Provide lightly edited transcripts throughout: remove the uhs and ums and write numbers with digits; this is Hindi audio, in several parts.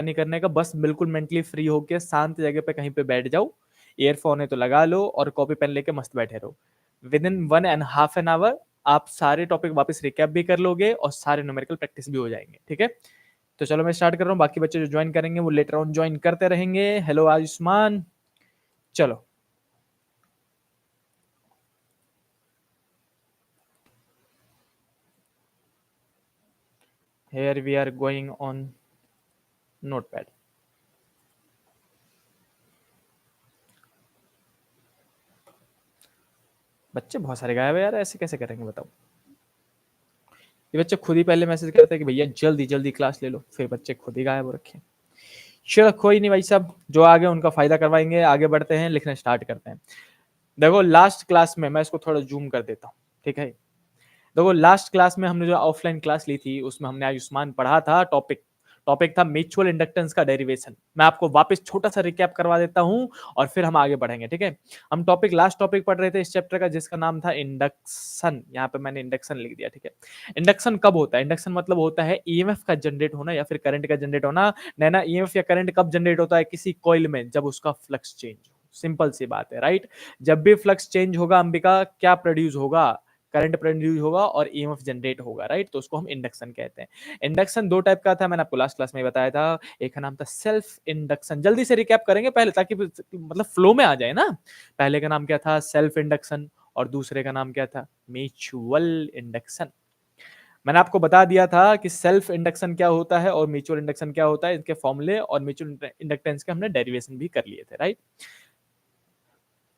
नहीं करने का, बस बिल्कुल मेंटली फ्री होके शांत जगह पे कहीं पे बैठ जाओ, ईयरफोन है तो लगा लो और कॉपी पेन लेके मस्त बैठे रहो। विद इन 1.5 एन आवर आप सारे टॉपिक वापस रिकैप भी कर लोगे और सारे न्यूमेरिकल प्रैक्टिस भी हो जाएंगे। ठीक है, तो चलो मैं स्टार्ट कर रहा हूँ, बाकी बच्चे जो ज्वाइन करेंगे वो लेटर ऑन ज्वाइन करते रहेंगे। हेलो आयुष्मान, चलो here we are going on notepad। बच्चे बहुत सारे गायब है यार, ऐसे कैसे करेंगे बताओ। ये बच्चे खुद ही पहले मैसेज करते हैं कि भैया जल्दी जल्दी क्लास ले लो, फिर बच्चे खुद ही गायब हो रखे हैं। चलो कोई नहीं भाई साहब, जो आगे उनका फायदा करवाएंगे। आगे बढ़ते हैं, लिखना स्टार्ट करते हैं। देखो लास्ट क्लास में, मैं इसको थोड़ा जूम कर देता हूँ, ठीक है। देखो लास्ट क्लास में हमने जो ऑफलाइन क्लास ली थी उसमें हमने आयुष्मान पढ़ा था टॉपिक, टॉपिक था म्यूचुअल इंडक्टेंस का डेरिवेशन। मैं आपको वापस छोटा सा रिकैप करवा देता हूं और फिर हम आगे बढ़ेंगे। ठीक है, हम टॉपिक लास्ट टॉपिक पढ़ रहे थे इस चैप्टर का जिसका नाम था इंडक्शन। यहाँ पे मैंने इंडक्शन लिख दिया। ठीक है, इंडक्शन कब होता है? इंडक्शन मतलब होता है ईएमएफ का जनरेट होना या फिर करंट का जनरेट होना। नैना ईएमएफ या करंट कब जनरेट होता है किसी कॉइल में? जब उसका फ्लक्स चेंज हो। सिंपल सी बात है, राइट। जब भी फ्लक्स चेंज होगा अंबिका, क्या प्रोड्यूस होगा? करंट प्रोड्यूस होगा और ईएमएफ जनरेट होगा, राइट। तो उसको हम इंडक्शन कहते हैं। इंडक्शन दो टाइप का था, मैंने आपको लास्ट क्लास में बताया था। एक का नाम था सेल्फ इंडक्शन। जल्दी से रिकैप करेंगे पहले ताकि मतलब फ्लो में आ जाए ना। पहले का नाम क्या था? Self induction. और दूसरे का नाम क्या था? Mutual induction. मैंने आपको बता दिया था कि सेल्फ इंडक्शन क्या होता है और म्यूचुअल इंडक्शन क्या होता है, इनके फॉर्मूले और म्यूचुअल इंडक्टेंस के हमने डेरिवेशन भी कर लिए थे, राइट।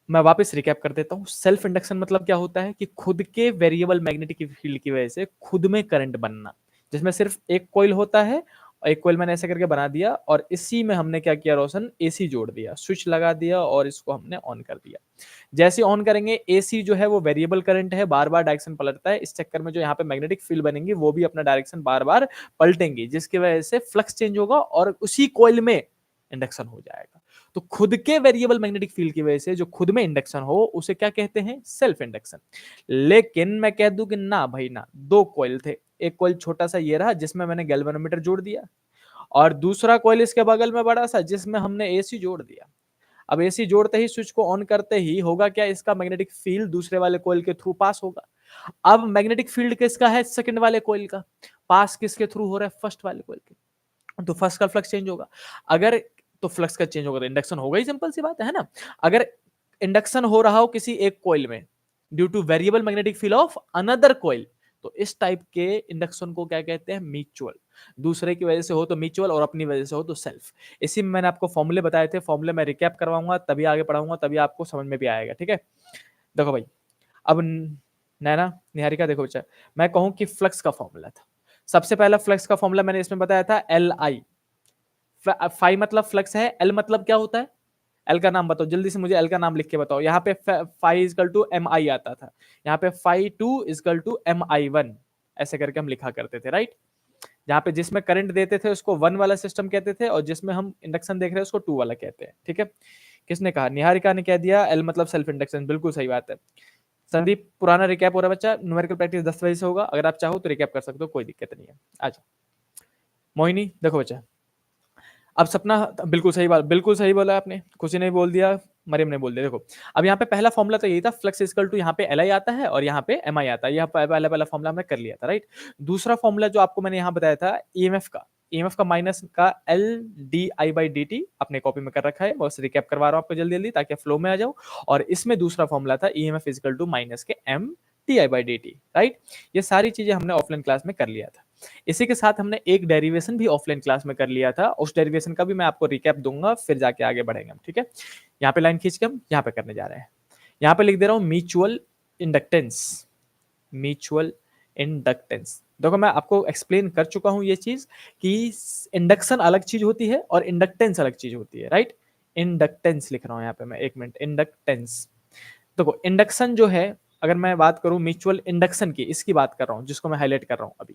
मैं वापस रिकैप कर देता हूं। सेल्फ इंडक्शन मतलब क्या होता है कि खुद के वेरिएबल मैग्नेटिक फील्ड की वजह से खुद में करंट बनना, जिसमें सिर्फ एक कॉइल होता है। एक कॉइल मैंने ऐसे करके बना दिया और इसी में हमने क्या किया रोशन? एसी जोड़ दिया, स्विच लगा दिया और इसको हमने ऑन कर दिया। जैसे ऑन करेंगे एसी जो है वो वेरिएबल करंट है, बार बार डायरेक्शन पलटता है। इस चक्कर में जो यहाँ पे मैग्नेटिक फील्ड बनेंगी वो भी अपना डायरेक्शन बार बार पलटेंगी, जिसकी वजह से फ्लक्स चेंज होगा और उसी कॉइल में इंडक्शन हो जाएगा। तो खुद के वेरिएबल मैग्नेटिक फील्ड की वजह से जो खुद में इंडक्शन हो उसे क्या कहते हैं? Self induction. लेकिन मैं कह दूं कि ना भाई ना, दो कॉइल थे। एक कॉइल छोटा सा ये रहा जिसमें मैंने गैल्वेनोमीटर जोड़ दिया, और दूसरा कॉइल इसके बगल में बड़ा सा जिसमें हमने एसी जोड़ दिया। अब एसी जोड़ते ही, स्विच को ऑन करते ही होगा क्या? इसका मैग्नेटिक फील्ड दूसरे वाले कॉइल के थ्रू पास होगा। अब मैग्नेटिक फील्ड किसका है? सेकंड वाले कॉइल का। पास किसके थ्रू हो रहा है? फर्स्ट वाले कॉइल के। तो फर्स्ट का फ्लक्स चेंज होगा। अगर तो फ्लक्स का चेंज होगा तो इंडक्शन होगा ही, सिंपल सी बात है ना। अगर इंडक्शन हो रहा हो किसी एक कॉइल में due two variable magnetic field of another coil, तो इस टाइप के इंडक्शन को क्या कहते हैं? म्यूचुअल। दूसरे की वजह से हो तो म्यूचुअल और अपनी वजह से हो तो सेल्फ। इसी में मैंने आपको फॉर्मूले बताए थे, फॉर्मूले मैं रिकैप करवाऊंगा तभी आगे पढ़ाऊंगा, तभी आपको समझ में भी आएगा। ठीक है, देखो भाई, अब नैना निहारिका देखो बच्चा, मैं कहूं कि फ्लक्स का फॉर्मूला था। सबसे पहला फ्लक्स का फॉर्मूला मैंने इसमें बताया था एल आई। फाई मतलब फ्लक्स है, एल मतलब क्या होता है? एल का नाम बताओ जल्दी से, मुझे एल का नाम लिख के बताओ। यहाँ पे phi equal to M I आता था, यहाँ पे phi two equal to M I one, ऐसे करके हम लिखा करते थे, राइट। जहाँ पे जिसमें करंट देते थे उसको वन वाला सिस्टम कहते थे और जिसमें हम इंडक्शन देख रहे हैं उसको टू वाला कहते हैं। ठीक है, किसने कहा? निहारिका ने कह दिया एल मतलब सेल्फ इंडक्शन, बिल्कुल सही बात है। संदीप पुराना रिकैप हो रहा है बच्चा, न्यूमेरिकल प्रैक्टिस 10 बजे से होगा, अगर आप चाहो तो रिकैप कर सकते हो, कोई दिक्कत नहीं है। अच्छा मोहिनी देखो बच्चा, अब सपना बिल्कुल सही बात, बिल्कुल सही बोला आपने, खुशी ने बोल दिया, मरियम ने बोल दिया। देखो अब यहाँ पे पहला फॉर्मूला तो यही था, फ्लक्स इक्वल टू यहाँ पे एल आई आता है और यहाँ पे एम आई आता है। यह पहला पहला फॉर्मूला हमने कर लिया था, राइट। दूसरा फॉर्मूला जो आपको मैंने यहाँ बताया था ईएमएफ का, ईएमएफ का माइनस का L D I by D T, अपने कॉपी में कर रखा है, बस रिकैप करवा रहा हूँ आपको जल्दी जल्दी ताकि फ्लो में आ जाओ। और इसमें दूसरा फॉर्मूला था ईएमएफ इक्वल टू माइनस के M d I by D t, right. ये सारी चीजें हमने ऑफलाइन क्लास में कर लिया था। इसी के साथ हमने एक डेरिवेशन भी ऑफलाइन क्लास में कर लिया था, उस डेरिवेशन का भी मैं आपको रिकैप दूंगा, फिर जाके आगे बढ़ेंगे हम। ठीक है, यहाँ पे लाइन खींच के हम यहाँ पे करने जा रहे हैं। यहाँ पे लिख दे रहा हूँ म्यूचुअल इंडक्टेंस। म्यूचुअल इंडक्टेंस, देखो मैं आपको एक्सप्लेन कर चुका हूँ ये चीज कि इंडक्शन अलग चीज होती है और इंडक्टेंस अलग चीज होती है, राइट। इंडक्टेंस लिख रहा हूँ यहाँ पे मैं, एक मिनट, इंडक्टेंस। देखो इंडक्शन जो है, अगर मैं बात करूं म्यूचुअल इंडक्शन की, इसकी बात कर रहा हूं जिसको मैं हाईलाइट कर रहा हूं अभी,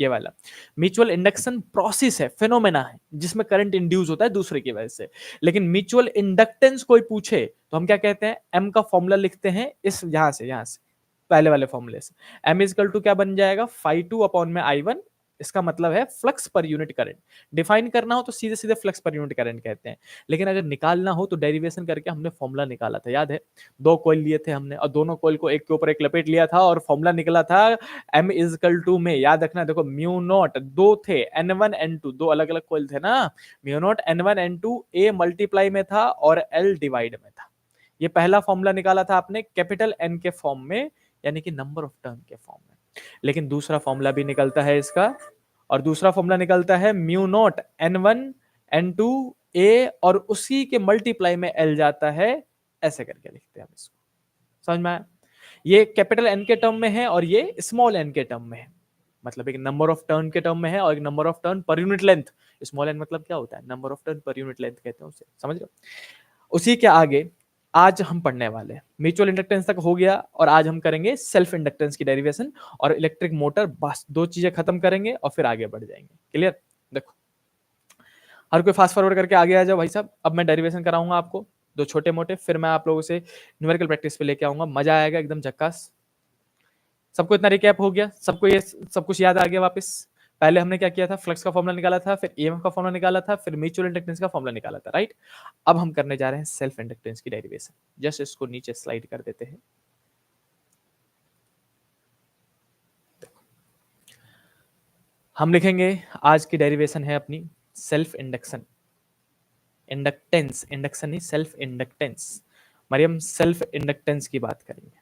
ये वाला म्यूचुअल इंडक्शन प्रोसेस है, फेनोमेना है जिसमें करंट इंड्यूस होता है दूसरे की वजह से। लेकिन म्यूचुअल इंडक्टेंस कोई पूछे तो हम क्या कहते हैं? एम का फॉर्मूला लिखते हैं इस यहां से पहले वाले फॉर्मूले से। एम इजकल टू क्या बन जाएगा? फाई टू अपॉन में आई वन इसका मतलब है flux per unit current. Define करना हो तो सीधे सीधे फ्लक्स पर यूनिट करंट कहते हैं, लेकिन अगर निकालना हो तो डेरिवेशन करके हमने फॉर्मूला निकाला था, याद है? दो कॉइल लिए थे हमने और दोनों कॉइल को एक के ऊपर एक लपेट लिया था और फॉर्मूला निकला था m इज इक्वल टू में, याद रखना, देखो म्यू नॉट, दो थे n1 n2, दो अलग अलग कॉइल थे ना, mu naught n1 n2 a multiply में था और l डिवाइड में था। ये पहला फॉर्मूला निकाला था आपने कैपिटल N के फॉर्म में, यानी कि नंबर ऑफ टर्न के फॉर्म में। लेकिन दूसरा फॉर्मूला भी निकलता है इसका, और दूसरा फॉर्मूला निकलता है mu naught n1 n2 a और उसी के मल्टीप्लाई में l जाता है, ऐसे करके लिखते हैं हम इसको। समझ में आया? ये कैपिटल N के टर्म में है और ये स्मॉल n के टर्म में है, मतलब एक नंबर ऑफ टर्न के टर्म में है और एक number of turn per unit length. Small n मतलब क्या होता है? Number of turn per unit length कहते हैं उसे, समझ रहे हो? उसी के आगे आज हम पढ़ने वाले हैं, म्यूचुअल इंडक्टेंस तक हो गया और आज हम करेंगे सेल्फ इंडक्टेंस की डेरिवेशन और इलेक्ट्रिक मोटर। बस दो चीजें खत्म करेंगे और फिर आगे बढ़ जाएंगे। क्लियर? देखो, हर कोई फास्ट फॉरवर्ड करके आगे आ जाओ भाई साहब। अब मैं डेरिवेशन कराऊंगा आपको दो छोटे मोटे, फिर मैं आप लोगों से न्यूमेरिकल प्रैक्टिस पे लेके आऊंगा, मजा आएगा एकदम झक्कास। सबको इतना रिकैप हो गया? सबको ये सब कुछ याद आ गया वापस? पहले हमने क्या किया था? फ्लक्स का फॉर्मूला निकाला था, फिर ईएमएफ का फॉर्मूला निकाला था, फिर म्यूचुअल इंडक्टेंस का फॉर्मूला निकाला था, राइट? अब हम करने जा रहे हैं सेल्फ इंडक्टेंस की डेरिवेशन। जस्ट इसको नीचे स्लाइड कर देते हैं। हम लिखेंगे आज की डेरिवेशन है अपनी सेल्फ इंडक्शन, इंडक्टेंस, इंडक्शन नहीं, self inductance. Mariam self inductance की बात करेंगे।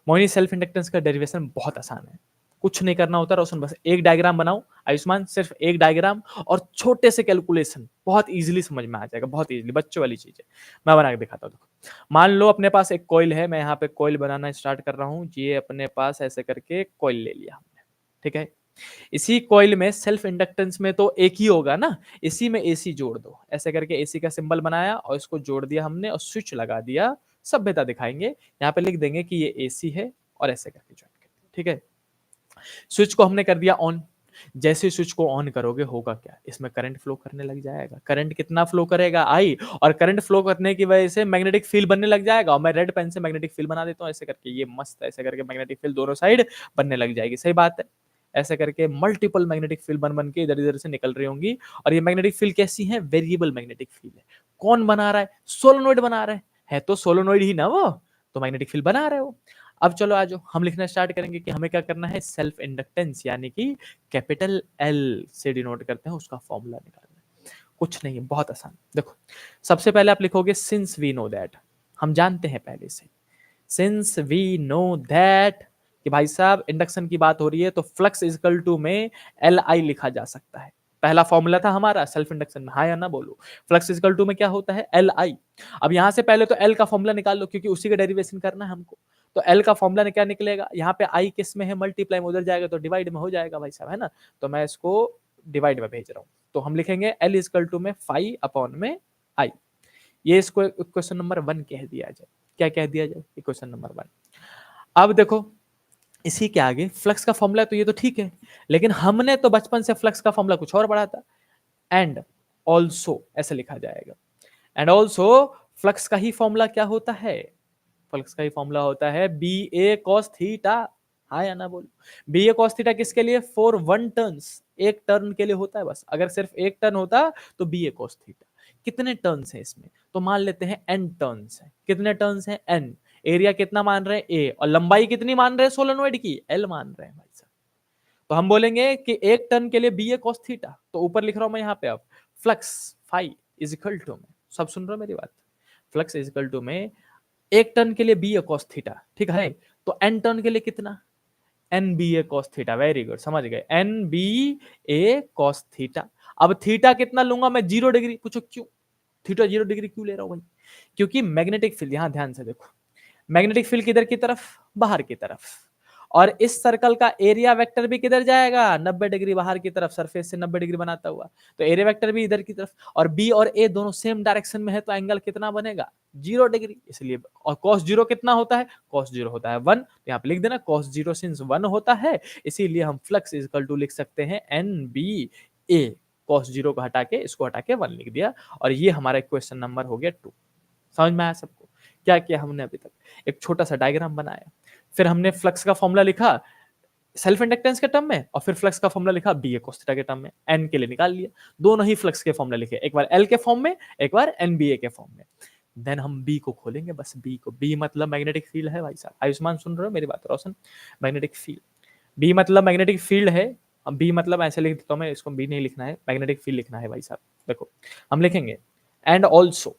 मोहिनी सेल्फ इंडक्टेंस का डेरिवेशन बहुत आसान है, कुछ नहीं करना होता रोशन, बस एक डायग्राम बनाओ। आयुष्मान सिर्फ एक डायग्राम और छोटे से कैलकुलेशन, बहुत इजीली समझ में आ जाएगा, बहुत इजीली, बच्चों वाली चीज है। मैं बना के दिखाता हूँ। देखो, मान लो अपने पास एक कॉइल है, मैं यहाँ पे कॉइल बनाना स्टार्ट कर रहा हूँ। ये अपने पास ऐसे करके कॉइल ले लिया हमने, ठीक है? इसी कॉइल में सेल्फ इंडक्टेंस में तो एक ही होगा ना, इसी में एसी जोड़ दो, ऐसे करके एसी का सिंबल बनाया और इसको जोड़ दिया हमने और स्विच लगा दिया। सभ्यता दिखाएंगे, यहाँ पे लिख देंगे कि ये एसी है और ऐसे करके ज्वाइन कर दिया, ठीक है? स्विच को हमने कर दिया ऑन। जैसे स्विच को ऑन करोगे होगा क्या? इसमें करंट फ्लो करने लग जाएगा। करंट कितना फ्लो करेगा? आई। और करंट फ्लो करने की वजह से मैग्नेटिक फील्ड बनने लग जाएगा। और मैं रेड पेन से मैग्नेटिक फील्ड बना देता हूँ ऐसे करके, ये मस्त ऐसे करके मैग्नेटिक फील्ड दोनों साइड बनने लग जाएगी। सही बात है? ऐसे करके मल्टीपल मैग्नेटिक फील्ड बन बन के इधर इधर से निकल रही होंगी। और ये मैग्नेटिक फील्ड कैसी है? वेरिएबल मैग्नेटिक फील्ड है। कौन बना रहा है? सोलेनोइड बना रहा है तो सोलेनोइड ही ना वो, तो मैग्नेटिक फील्ड बना रहे हो। अब चलो आ जाओ, हम लिखना स्टार्ट करेंगे कि हमें क्या करना है। सेल्फ इंडक्टेंस यानी कि कैपिटल एल से डिनोट करते हैं, उसका फॉर्मूला निकालना है। कुछ नहीं है, बहुत आसान। देखो, सबसे पहले आप लिखोगे सिंस वी नो दैट, हम जानते हैं पहले से, सिंस वी नो दैट कि भाई साहब इंडक्शन की बात हो रही है तो फ्लक्स इज इक्वल टू में एल आई लिखा जा सकता है। पहला फॉर्मूला था हमारा सेल्फ इंडक्शन में, हाँ या ना बोलो। फ्लक्स इज इक्वल टू में क्या होता है? L I. अब यहां से पहले तो एल का फॉर्मूला निकाल लो, क्योंकि उसी का डेरिवेशन करना है हमको। तो एल का फॉर्मूला क्या निकलेगा? यहाँ पे आई किस में है? मल्टीप्लाई में, उधर जाएगा तो डिवाइड में हो जाएगा भाई साहब, है ना? तो मैं इसको डिवाइड में भेज रहा हूँ, तो हम लिखेंगे एल इज इक्वल टू में 5 अपॉन में आई। ये इसको इक्वेशन नंबर 1 कह दिया जाए। क्या कह दिया जाए? Equation number 1। अब देखो, इसी के आगे फ्लक्स का फॉर्मूला तो ये तो ठीक है, लेकिन हमने तो बचपन से फ्लक्स का फॉर्मूला कुछ और पढ़ा था। एंड ऑल्सो ऐसे लिखा जाएगा। एंड ऑल्सो फ्लक्स का ही फॉर्मूला क्या होता है? फ्लक्स का ही फॉर्मूला होता है बी ए कॉस थीटा। हाँ या ना बोलो? बी ए कॉस थीटा किसके लिए? फॉर 1 टर्न्स, एक टर्न के लिए होता है बस। अगर सिर्फ एक टर्न होता तो बी ए कॉस थीटा। कितने टर्न्स हैं इसमें? तो मान लेते हैं एन टर्न्स है। कितने टर्न्स हैं? एन। एरिया कितना मान रहे हैं? ए। और लंबाई कितनी मान रहे हैं सोलेनोइड की? एल मान रहे हैं भाई साहब। तो हम बोलेंगे कि एक टर्न के लिए बी ए कॉस थीटा, तो ऊपर लिख रहा हूं मैं यहाँ पे अब flux phi is equal to में, सब सुन रहे हो मेरी बात? फ्लक्स इज इक्वल टू में एक टर्न के लिए बी ए कॉस थीटा, ठीक है? तो एन टर्न के लिए कितना? N B A cos theta. Very good, समझ गए, N B A cos theta. अब थीटा कितना लूंगा मैं? 0 डिग्री। पूछो क्यों थीटा 0 डिग्री क्यों ले रहा हूं भाई? क्योंकि मैग्नेटिक फील्ड, यहां ध्यान से देखो, मैग्नेटिक फील्ड किधर की तरफ? बाहर की तरफ। और इस सर्कल का एरिया वेक्टर भी किधर जाएगा? 90 डिग्री बाहर की तरफ, सरफेस से 90 डिग्री बनाता हुआ। तो एरिया वेक्टर भी इधर की तरफ, और बी और ए दोनों सेम डायरेक्शन में है, तो एंगल कितना बनेगा? 0 डिग्री। इसलिए, और cos 0 कितना होता है? cos 0 होता है 1। तो यहाँ पे लिख देना cos 0 सिंस 1 होता है, इसीलिए हम फ्लक्स इज इक्वल टू लिख सकते हैं एन बी ए। cos 0 को हटा के, इसको हटा के 1 लिख दिया, और ये हमारा क्वेश्चन नंबर हो गया 2। समझ में आया सबको? क्या किया हमने अभी तक? एक छोटा सा डायग्राम बनाया, फिर हमने फ्लक्स का फॉर्मूला लिखा, सेल्फ इंडक्टेंस के टर्म में, और फिर फ्लक्स का फॉर्मूला लिखा बी ए cos थीटा के टर्म में, एन के लिए निकाल लिया, दोनों ही फ्लक्स के फॉर्मूला लिखे, एक बार एल के फॉर्म में, एक बार एन बी ए के फॉर्म में। देन हम बी को खोलेंगे, बस बी को, बी मतलब मैग्नेटिक फील्ड है भाई साहब, आयुष्मान सुन रहे हो मेरी बात रोशन, मैग्नेटिक फील्ड, बी मतलब मैग्नेटिक फील्ड है। अब बी मतलब ऐसे लिख देता हूं मैं, इसको बी नहीं लिखना है, मैग्नेटिक फील्ड लिखना है भाई साहब। देखो हम लिखेंगे and also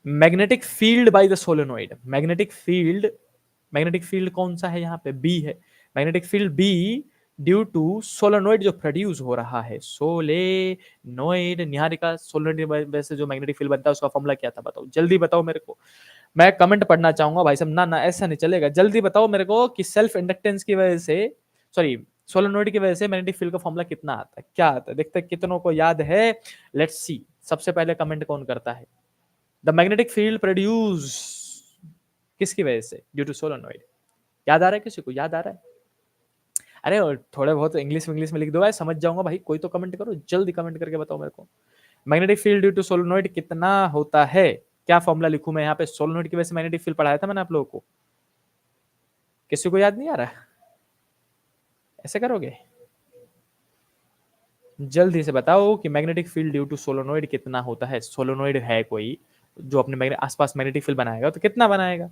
magnetic field by the solenoid, magnetic field कौन सा है यहाँ पे, बी है, magnetic field B due to solenoid जो प्रोड्यूस हो रहा है, सोलेनोइड, निहारिका सोलेनोइड वैसे जो मैग्नेटिक फील्ड बनता है उसका फॉर्मूला क्या था बताओ, जल्दी बताओ मेरे को, मैं कमेंट पढ़ना चाहूंगा भाई साहब, ना ना ऐसा नहीं चलेगा, जल्दी बताओ मेरे को कि सेल्फ इंडक्टेंस की वजह से, सॉरी सोलेनोइड की वजह से मैग्नेटिक फील्ड का फॉर्मूला कितना आता है, क्या आता है, देखते हैं कितनों को याद है। लेट्स सी, सबसे पहले कमेंट कौन करता है, द मैग्नेटिक फील्ड प्रोड्यूस किसकी वजह से, ड्यू टू सोलेनोइड, याद आ रहा है किसी को, याद आ रहा है, अरे और थोड़े बहुत इंग्लिश में लिख दो भाई, समझ जाऊंगा भाई, कोई तो कमेंट करो, जल्दी कमेंट करके बताओ मेरे को, magnetic field due to solenoid कितना होता है, क्या फॉर्मूला लिखूं मैं यहाँ पे, सोलेनोइड की वजह से मैग्नेटिक फील्ड पढ़ाया था मैंने आप लोगों को, किसी को याद नहीं आ रहा, ऐसे करोगे, जल्दी से बताओ कि magnetic field due to solenoid कितना होता है, सोलेनोइड है कोई जो अपने आसपास मैग्नेटिक फील्ड बनाएगा तो कितना बनाएगा,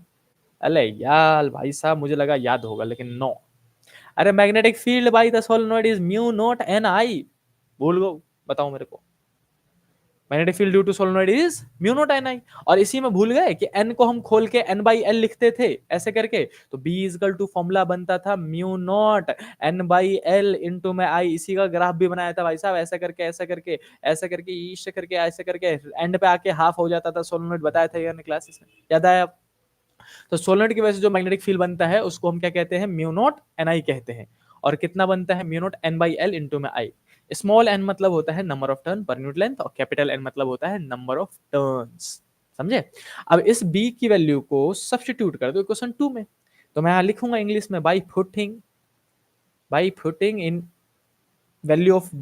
अरे यार भाई साहब मुझे लगा याद होगा लेकिन नो, अरे magnetic field by the solenoid is mu not N I, भूल गो, बताओ मेरे को, magnetic field due to solenoid is mu not N I, और इसी में भूल गए कि एन को हम खोल के एन बाई एल लिखते थे ऐसे करके, तो बी इजकल टू फॉर्मूला बनता था mu not an by L into में आई, इसी का ग्राफ भी बनाया था भाई साहब, ऐसा करके ऐसा करके ऐसा करके ईस्ट करके ऐसे करके एंड पे आके हाफ हो जाता था सोलेनोइड, बताया था यार क्लासेस में, याद आया। तो सोलेनोइड की वजह से जो मैग्नेटिक फील्ड बनता है उसको हम क्या कहते हैं, म्यू नॉट एन आई कहते हैं, और कितना बनता है, mu not an by L into में आई, स्मॉल एन मतलब होता है number of turn per unit length, और कैपिटल एन मतलब होता है नंबर ऑफ टर्न्स, समझे। अब इस बी की वैल्यू को सब्स्टिट्यूट कर दो इक्वेशन 2 में, तो मैं यहां लिखूंगा इंग्लिश में, by putting in value of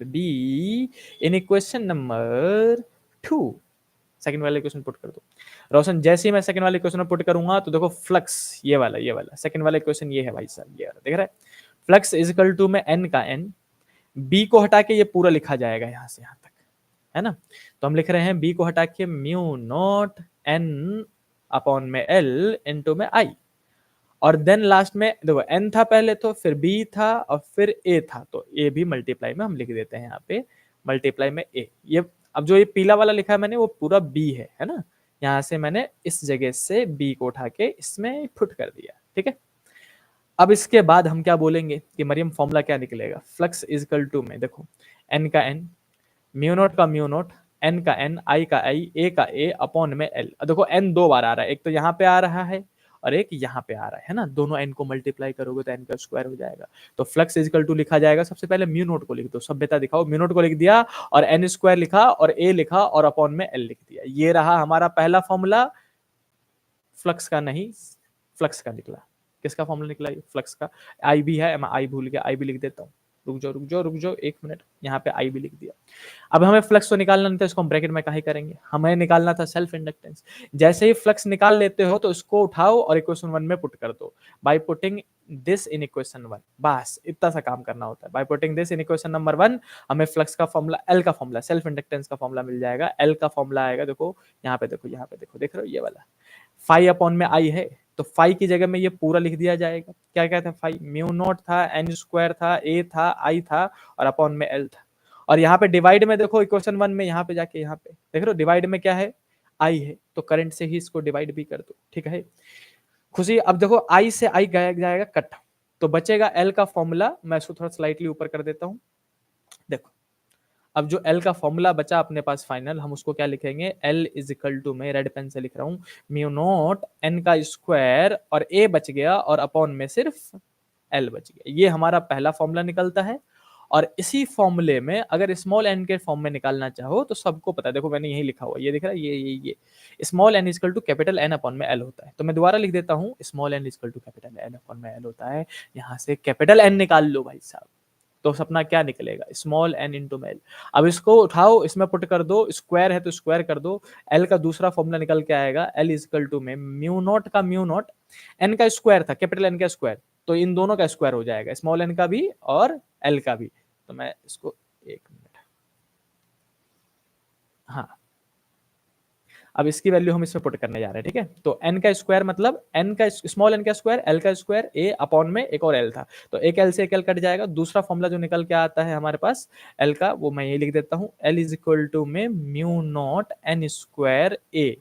be in equation number 2, second वाला इक्वेशन पुट कर दो रोशन, जैसे ही मैं सेकंड वाले इक्वेशन में पुट करूंगा तो देखो फ्लक्स ये वाला सेकंड वाला इक्वेशन ये है भाई साहब, ये देख रहा है, फ्लक्स इज इक्वल टू में एन का एन, बी को हटा के ये पूरा लिखा जाएगा यहां से यहां तक, है ना, तो हम लिख रहे हैं बी को हटा के म्यू नॉट एन अपॉन में एल इनटू में आई, और देन लास्ट में देखो एन था पहले तो, फिर बी था और फिर ए था, तो ए भी मल्टीप्लाई में हम लिख देते हैं यहाँ पे, मल्टीप्लाई में ए, ये अब जो ये पीला वाला लिखा है मैंने वो पूरा बी है ना, यहाँ से मैंने इस जगह से बी को उठा के इसमें पुट कर दिया, ठीक है। अब इसके बाद हम क्या बोलेंगे कि मरियम फॉर्मूला क्या निकलेगा, फ्लक्स इजकल टू में देखो एन का एन, म्यू नोट का म्यू नोट, एन का एन, आई का आई, ए का ए अपॉन में एल, देखो एन दो बार आ रहा है, एक तो यहाँ पे आ रहा है और एक यहाँ पे आ रहा है ना, दोनों एन को मल्टीप्लाई करोगे तो एन का स्क्वायर हो जाएगा, तो फ्लक्स इजकल टू लिखा जाएगा, सबसे पहले म्यू नोट को लिख दो, सभ्यता दिखाओ, म्यू नोट को लिख दिया और एन स्क्वायर लिखा और ए लिखा और अपॉन में एल लिख दिया, ये रहा हमारा पहला फॉर्मूला, फ्लक्स का नहीं फ्लक्स का निकला, किसका फॉर्मूला निकला, फ्लक्स का, आई भी है, मैं आई भूल गया, आई भी लिख देता हूँ, रुक जाओ एक मिनट, यहाँ पे आई भी लिख दिया। अब हमें फ्लक्स तो निकालना नहीं था, इसको हम ब्रैकेट में काहे करेंगे, हमें निकालना था सेल्फ इंडक्टेंस, जैसे ही फ्लक्स निकाल लेते हो तो इसको उठाओ और इक्वेशन 1 में पुट कर दो, by putting this in equation 1, बस इतना सा काम करना होता है, by putting this in equation number 1 हमें फ्लक्स का फॉर्मूला, एल का फॉर्मूला, सेल्फ इंडक्टेंस का फॉर्मूला मिल जाएगा, एल का फॉर्मूला आएगा, देखो यहाँ पे देखो देख रहे हो ये वाला, फाई अपॉन में आई है, तो फाई की जगह में ये पूरा लिख दिया जाएगा, क्या क्या था, फाई म्यू नॉट था, एन स्क्वायर था, ए था, आई था और अपॉन में एल था, और यहाँ पे डिवाइड में देखो इक्वेशन 1 में यहाँ पे जाके यहाँ पे देख रहे हो डिवाइड में क्या है, आई है, तो करंट से ही इसको डिवाइड भी कर दो, ठीक है खुशी। अब देखो आई से आई जाएगा कट, तो बचेगा एल का फॉर्मूला, मैं इसको थोड़ा स्लाइटली ऊपर कर देता हूँ, देखो अब जो एल का फॉर्मूला बचा अपने पास फाइनल, हम उसको क्या लिखेंगे, एल इज इक्वल टू में रेड पेन से लिख रहा हूँ म्यू नॉट एन का स्क्वायर और ए बच गया और अपॉन में सिर्फ एल बच गया, ये हमारा पहला फॉर्मूला निकलता है। और इसी फॉर्मूले में अगर स्मॉल एन के फॉर्म में निकालना चाहो तो सबको पता है, देखो मैंने यही लिखा हुआ, ये दिख रहा है, ये small n equal to capital N upon में एल होता है, तो मैं दोबारा लिख देता हूँ, small n equal to capital N upon में एल होता है, यहाँ से कैपिटल एन निकाल लो भाई साहब, तो अपना क्या निकलेगा, स्मॉल एन इंटू में एल। अब इसको उठाओ, इसमें पुट कर दो, स्क्वायर है तो स्क्वायर कर दो, एल का दूसरा फॉर्मूला निकल के आएगा, एल इजकल टू में म्यू नॉट का म्यू नॉट, एन का स्क्वायर था, कैपिटल एन का स्क्वायर, तो इन दोनों का स्क्वायर हो जाएगा, स्मॉल एन का भी और एल का भी। तो मैं इसको एक मिनट, हाँ, अब इसकी वैल्यू हम इसमें पुट करने जा रहे हैं, ठीक है। तो एन का स्क्वायर मतलब एन का स्मॉल एन का स्क्वायर, एल का स्क्वायर, ए अपॉन में एक और एल था, तो एक एल से एक एल कट जाएगा, दूसरा फॉर्मूला जो निकल के आता है हमारे पास एल का, वो मैं ये लिख देता हूं, एल इज इक्वल टू में mu not an square A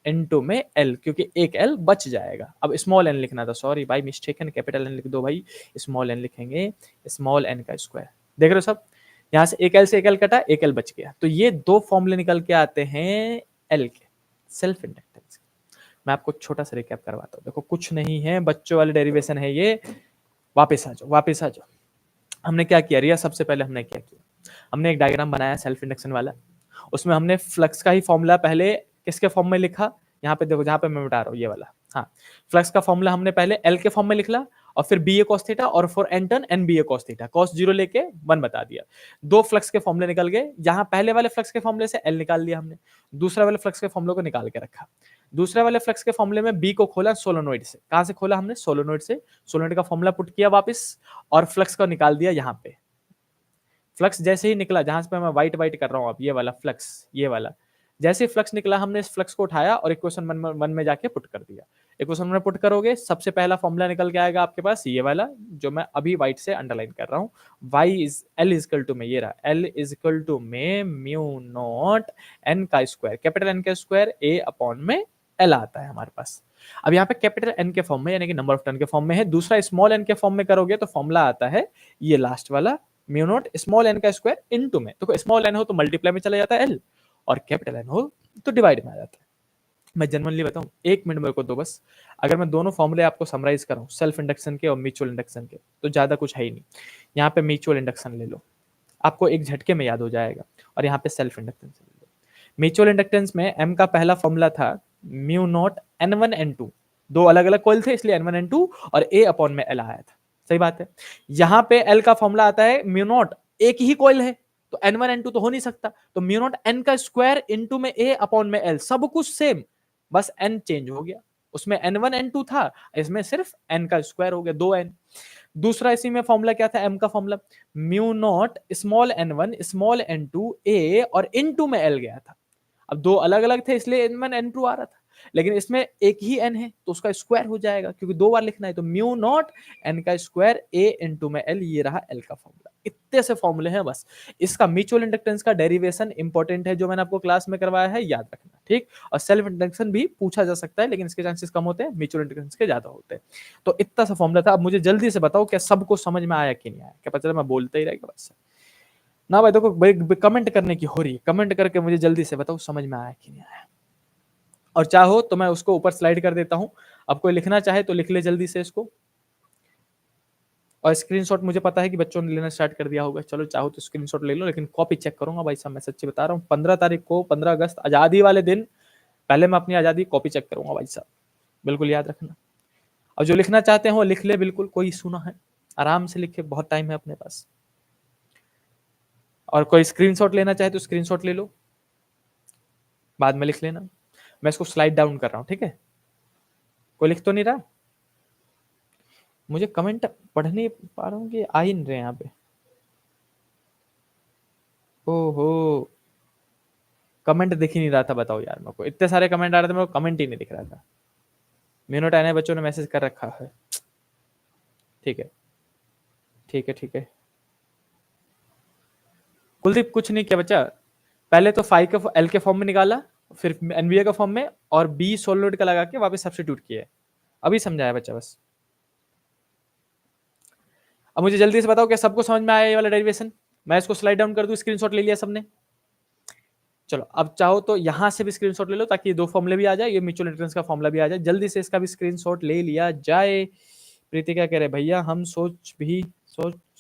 into में एल, क्योंकि एक एल बच जाएगा। अब स्मॉल एन लिखना था, सॉरी भाई मिस्टेक है, कैपिटल एन लिख दो भाई, स्मॉल एन लिखेंगे, स्मॉल एन का स्क्वायर, देख रहे हो सब, यहां से एक एल से एक एल कटा, एक एल बच गया, तो ये दो फॉर्मूले निकल के आते हैं एल के, सेल्फ इंडक्टेंस। मैं आपको छोटा सा रिकैप करवाता हूँ, देखो कुछ नहीं है, बच्चों वाले डेरिवेशन है ये, वापस आ जाओ, वापस आ जाओ। हमने क्या किया रिया, सबसे पहले हमने क्या किया, हमने एक डायग्राम बनाया सेल्फ इंडक्शन वाला, उसमें हमने फ्लक्स का ही फॉर्मूला पहले किसके फॉर्म में लिखा, यहाँ पे देखो, जहां पे मैं बता रहा हूँ ये वाला, हाँ, फ्लक्स का फॉर्मूला हमने पहले एल के फॉर्म में लिखला, और फिर बी ए कॉस थीटा, और for N turn N B A cos theta, cos zero लेके 1 बता दिया, दो फ्लक्स के फॉर्मूले निकल गए, जहां पहले वाले फ्लक्स के फॉर्मूले से एल निकाल लिया हमने, दूसरा वाले फ्लक्स के फॉर्मूले को निकाल के रखा, दूसरे वाले फ्लक्स के फॉर्मूले में बी को खोला सोलोनोइड से, कहां से खोला हमने, सोलोनोइड से, सोलोनोइड का फॉर्मूला पुट किया वापस, और फ्लक्स को निकाल दिया यहाँ पे, फ्लक्स जैसे ही निकला, जहां पे मैं व्हाइट व्हाइट कर रहा हूं, अब ये वाला फ्लक्स, ये वाला, जैसे ही फ्लक्स निकला हमने इस फ्लक्स को उठाया और इक्वेशन वन में जाके पुट कर दिया, इक्वेशन में पुट करोगे, सबसे पहला फॉर्मूला निकल के आएगा आपके पास ये वाला, जो मैं अभी व्हाइट से अंडरलाइन कर रहा हूँ, y is L equal to में, ये रहा, एल इजकल टू में म्यू नॉट एन का स्क्वायर, कैपिटल एन का स्क्वायर, ए अपॉन में एल आता है हमारे पास। अब यहाँ पे कैपिटल एन के फॉर्म में, यानी कि नंबर ऑफ टर्न के फॉर्म में है, दूसरा स्मॉल एन के फॉर्म में करोगे तो फॉर्मूला आता है ये लास्ट वाला, म्यू नॉट स्मॉल एन का स्क्वायर इनटू में, तो स्मॉल एन हो तो मल्टीप्लाई में चला जाता है एल, और कैपिटल एन हो तो डिवाइड में आ जाता है। मैं जनरली बताऊं, एक मिनट मेरे को दो बस, अगर मैं दोनों फॉर्मूले आपको समराइज कराऊं, सेल्फ इंडक्शन के और म्यूचुअल इंडक्शन के, तो ज्यादा कुछ है ही नहीं। यहाँ पे म्यूचुअल इंडक्शन ले लो, आपको एक झटके में याद हो जाएगा, और यहाँ पे सेल्फ इंडक्टेंस ले लो। म्यूचुअल इंडक्टेंस में एम का पहला फॉर्मूला था mu not N one N two, दो अलग अलग कॉइल थे इसलिए एन वन एन टू, और ए अपॉन में एल आया था, सही बात है। यहाँ पे एल का फॉर्मूला आता है म्यू नॉट, एक ही कॉइल है तो एन वन एन टू तो हो नहीं सकता, तो म्यू नॉट एन का स्क्वायर इंटू में ए अपॉन में एल, सब कुछ सेम, बस एन चेंज हो गया, उसमें एन वन एन टू था, इसमें सिर्फ एन का स्क्वायर हो गया, दो एन। दूसरा इसी में फॉर्मूला क्या था, एम का formula mu naught small N one small N two A, और इन टू में एल गया था, अब दो अलग अलग थे इसलिए एन वन एन टू आ रहा था, लेकिन इसमें एक ही एन है तो उसका स्क्वायर हो जाएगा, क्योंकि दो बार लिखना है, तो म्यू नॉट एन का स्क्वायर ए इनटू में एल, ये रहा एल का फॉर्मूला। इतने से फॉर्मूले हैं बस। इसका म्यूचुअल इंडक्टेंस का डेरिवेशन इंपॉर्टेंट है, जो मैंने आपको क्लास में करवाया है, याद रखना, ठीक। और सेल्फ इंडक्शन भी पूछा जा सकता है, लेकिन इसके चांसेस कम होते हैं, म्यूचुअल इंडक्टेंस के ज्यादा होते हैं। तो इतना सा फॉर्मूला था। अब मुझे जल्दी से बताओ क्या सबको समझ में आया कि नहीं आया, क्या पता चला मैं बोलते ही रहेगा बस ना भाई। देखो कमेंट करने की हो रही है, कमेंट करके मुझे जल्दी से बताओ समझ में आया कि नहीं आया, और चाहो तो मैं उसको ऊपर स्लाइड कर देता हूं, अब कोई लिखना चाहे तो लिख ले जल्दी से इसको, और स्क्रीनशॉट मुझे पता है कि बच्चों ने लेना स्टार्ट कर दिया होगा, चलो चाहो तो स्क्रीनशॉट ले लो, लेकिन कॉपी चेक करूंगा भाई साहब, मैं सच्ची बता रहा हूँ, 15 तारीख को, 15 अगस्त आजादी वाले दिन, पहले मैं अपनी आजादी कॉपी चेक करूंगा भाई साहब, बिल्कुल याद रखना। और जो लिखना चाहते हैं वो लिख ले, बिल्कुल कोई सुना है, आराम से लिखे, बहुत टाइम है अपने पास। और कोई स्क्रीनशॉट लेना चाहे तो स्क्रीनशॉट ले लो, बाद में लिख लेना। मैं इसको स्लाइड डाउन कर रहा हूँ, ठीक है। कोई लिख तो नहीं रहा, मुझे कमेंट पढ़ नहीं पा रहा हूँ कि आ ही नहीं रहे यहाँ पे। ओहो, कमेंट दिख ही नहीं रहा था, बताओ यार, मेरे को इतने सारे कमेंट आ रहे थे, मेरे को कमेंट ही नहीं दिख रहा था। मिनट आने बच्चों ने मैसेज कर रखा है, ठीक है ठीक है ठीक है। कुलदीप कुछ नहीं किया बच्चा, पहले तो फाइव के एल के फॉर्म में निकाला, फिर एनबीए का फॉर्म में, और बी सोलोइड का लगा के वापस सब्स्टिट्यूट किया, अभी समझाया बच्चा बस। अब मुझे जल्दी से बताओ क्या सबको समझ में आया ये वाला डेरिवेशन, मैं इसको स्लाइड डाउन कर दूं, स्क्रीनशॉट ले लिया सबने, चलो अब चाहो तो यहां से भी स्क्रीनशॉट ले लो, ताकि ये दो फॉर्मूले भी आ जाए, ये म्यूचुअल इंडक्टेंस का फॉर्मूला भी आ जाए, जल्दी से इसका भी स्क्रीनशॉट ले लिया जाए। प्रीति क्या कह रहे भैया, हम सोच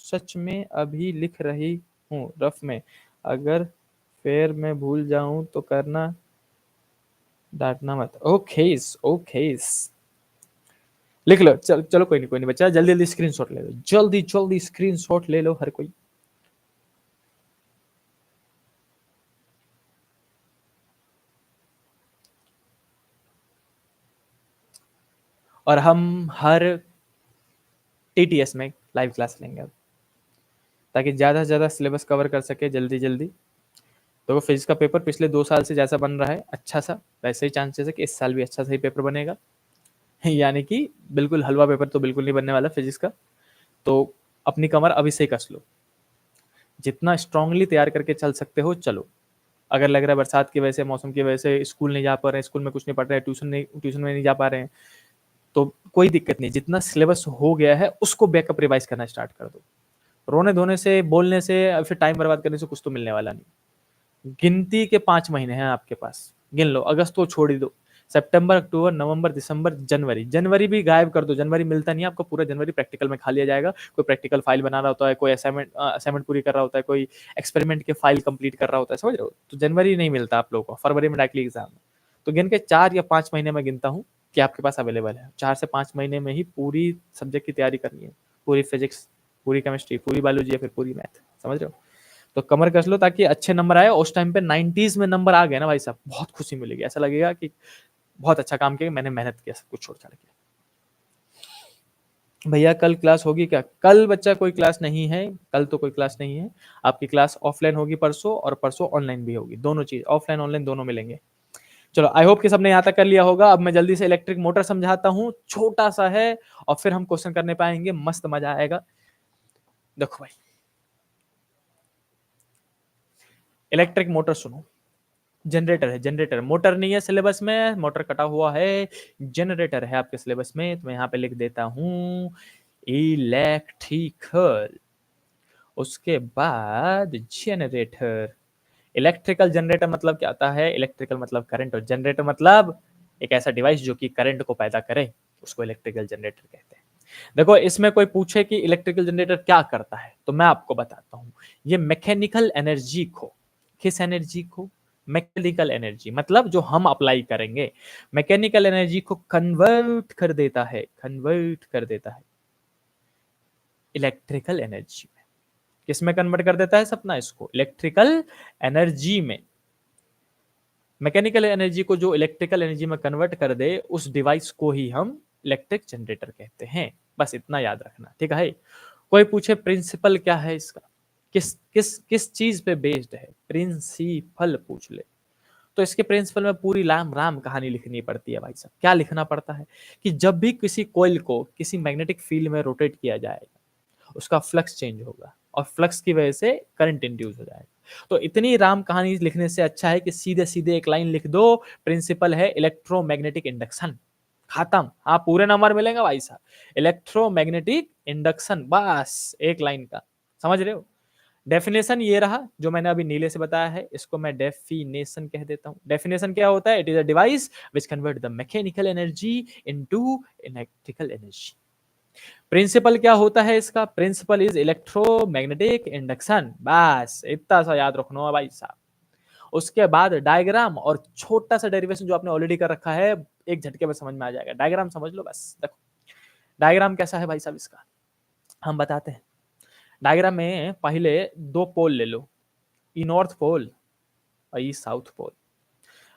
सच में अभी लिख रही हूँ रफ में, अगर फिर मैं भूल जाऊं तो करना, डांटना मत। ओके ओके, लिख लो, चलो कोई नहीं बच्चा, जल्दी जल्दी स्क्रीनशॉट ले लो, जल्दी जल्दी स्क्रीनशॉट ले लो हर कोई। और हम हर टीटीएस में लाइव क्लास लेंगे अब, ताकि ज़्यादा से ज़्यादा सिलेबस कवर कर सके जल्दी जल्दी। तो वो फिजिक्स का पेपर पिछले 2 साल से जैसा बन रहा है अच्छा सा, वैसे ही चांसेस है कि इस साल भी अच्छा सा ही पेपर बनेगा। यानी कि बिल्कुल हलवा पेपर तो बिल्कुल नहीं बनने वाला फिजिक्स का। तो अपनी कमर अभी से ही कस लो, जितना स्ट्रांगली तैयार करके चल सकते हो चलो। अगर लग रहा है बरसात की वजह से, मौसम की वजह से स्कूल नहीं जा पा रहे हैं, स्कूल में कुछ नहीं पढ़ रहे हैं, ट्यूशन में नहीं जा पा रहे हैं, तो कोई दिक्कत नहीं, जितना सिलेबस हो गया है उसको बैकअप रिवाइज करना स्टार्ट कर दो। रोने धोने से, बोलने से, फिर टाइम बर्बाद करने से कुछ तो मिलने वाला नहीं। गिनती के 5 महीने हैं आपके पास, गिन लो। अगस्त तो छोड़ ही दो, सितंबर, अक्टूबर, नवंबर, दिसंबर, जनवरी। जनवरी भी गायब कर दो, जनवरी मिलता नहीं है आपको, पूरा जनवरी प्रैक्टिकल में खा लिया जाएगा। कोई प्रैक्टिकल फाइल बना रहा होता है, कोई असाइनमेंट पूरी कर रहा होता है, कोई एक्सपेरिमेंट के फाइल कंप्लीट कर रहा होता है, समझ रहे हो। तो जनवरी नहीं मिलता आप लोगों को, फरवरी में डायरेक्टली एग्जाम है। तो गिन के 4 या 5 महीने में गिनता हूँ कि आपके पास अवेलेबल है। 4 से 5 महीने में ही पूरी सब्जेक्ट की तैयारी करनी है, पूरी फिजिक्स, पूरी केमिस्ट्री, पूरी बायोलॉजी या फिर पूरी मैथ, समझ रहे हो। तो कमर कस लो ताकि अच्छे नंबर आए। उस टाइम पे 90s में नंबर आ गए ना भाई साहब, बहुत खुशी मिलेगी, ऐसा लगेगा कि बहुत अच्छा काम किया, मैंने मेहनत किया, सब कुछ छोड़ छाड़ के। भैया कल क्लास होगी क्या? कल बच्चा कोई क्लास नहीं है, कल तो कोई क्लास नहीं है। आपकी क्लास ऑफलाइन होगी परसों, और परसों ऑनलाइन भी होगी, दोनों चीज, ऑफलाइन ऑनलाइन दोनों मिलेंगे। चलो, आई होप कि सबने यहाँ तक कर लिया होगा। अब मैं जल्दी से इलेक्ट्रिक मोटर समझाता हूँ, छोटा सा है, और फिर हम क्वेश्चन करने पाएंगे, मस्त मजा आएगा। देखो भाई, इलेक्ट्रिक मोटर सुनो। जनरेटर है, जनरेटर, मोटर नहीं है सिलेबस में, मोटर कटा हुआ है, जनरेटर है आपके सिलेबस में। तो मैं यहाँ पे लिख देता हूँ इलेक्ट्रिकल, उसके बाद जनरेटर। इलेक्ट्रिकल जनरेटर मतलब क्या होता है? इलेक्ट्रिकल मतलब करंट, और जनरेटर मतलब एक ऐसा डिवाइस जो कि करंट को पैदा करे, उसको इलेक्ट्रिकल जनरेटर कहते हैं। देखो, इसमें कोई पूछे कि इलेक्ट्रिकल जनरेटर क्या करता है, तो मैं आपको बताता हूं। ये मैकेनिकल एनर्जी को, किस एनर्जी को? मैकेनिकल एनर्जी, मतलब जो हम अप्लाई करेंगे, मैकेनिकल एनर्जी को कन्वर्ट कर देता है, कन्वर्ट कर देता है इलेक्ट्रिकल एनर्जी में। किस में कन्वर्ट कर देता है सपना? इसको इलेक्ट्रिकल एनर्जी में। मैकेनिकल एनर्जी को जो इलेक्ट्रिकल एनर्जी में कन्वर्ट कर दे, उस डिवाइस को ही हम इलेक्ट्रिक जनरेटर कहते हैं। बस इतना याद रखना, ठीक है। कोई पूछे प्रिंसिपल क्या है इसका, किस किस किस चीज पे बेस्ड है, प्रिंसिपल पूछ ले, तो इसके प्रिंसिपल में पूरी राम राम कहानी लिखनी पड़ती है भाई साहब। क्या लिखना पड़ता है कि जब भी किसी कॉइल को किसी मैग्नेटिक फील्ड में रोटेट किया जाएगा, उसका फ्लक्स चेंज होगा, और फ्लक्स की वजह से करंट इंड्यूस हो जाएगा। तो इतनी राम कहानी लिखने से अच्छा है कि सीधे सीधे एक लाइन लिख दो, प्रिंसिपल है इलेक्ट्रोमैग्नेटिक इंडक्शन, खत्म। हाँ, पूरे नंबर मिलेंगे भाई साहब, इलेक्ट्रोमैग्नेटिक इंडक्शन, बस एक लाइन का, समझ रहे हो। डेफिनेशन ये रहा जो मैंने अभी नीले से बताया है, इसको मैं डेफिनेशन कह देता हूं। डेफिनेशन क्या होता है? It is a device which convert the mechanical energy into electrical energy. Principle क्या होता है इसका? प्रिंसिपल इज इलेक्ट्रोमैग्नेटिक इंडक्शन, बस इतना सा याद रखना है भाई साहब। उसके बाद डायग्राम और छोटा सा डेरिवेशन जो आपने ऑलरेडी कर रखा है, एक झटके में समझ में आ जाएगा। डायग्राम समझ लो बस। देखो डायग्राम कैसा है भाई साहब इसका, हम बताते हैं। डायग्राम में पहले 2 पोल ले लो, ई नॉर्थ पोल और ई साउथ पोल।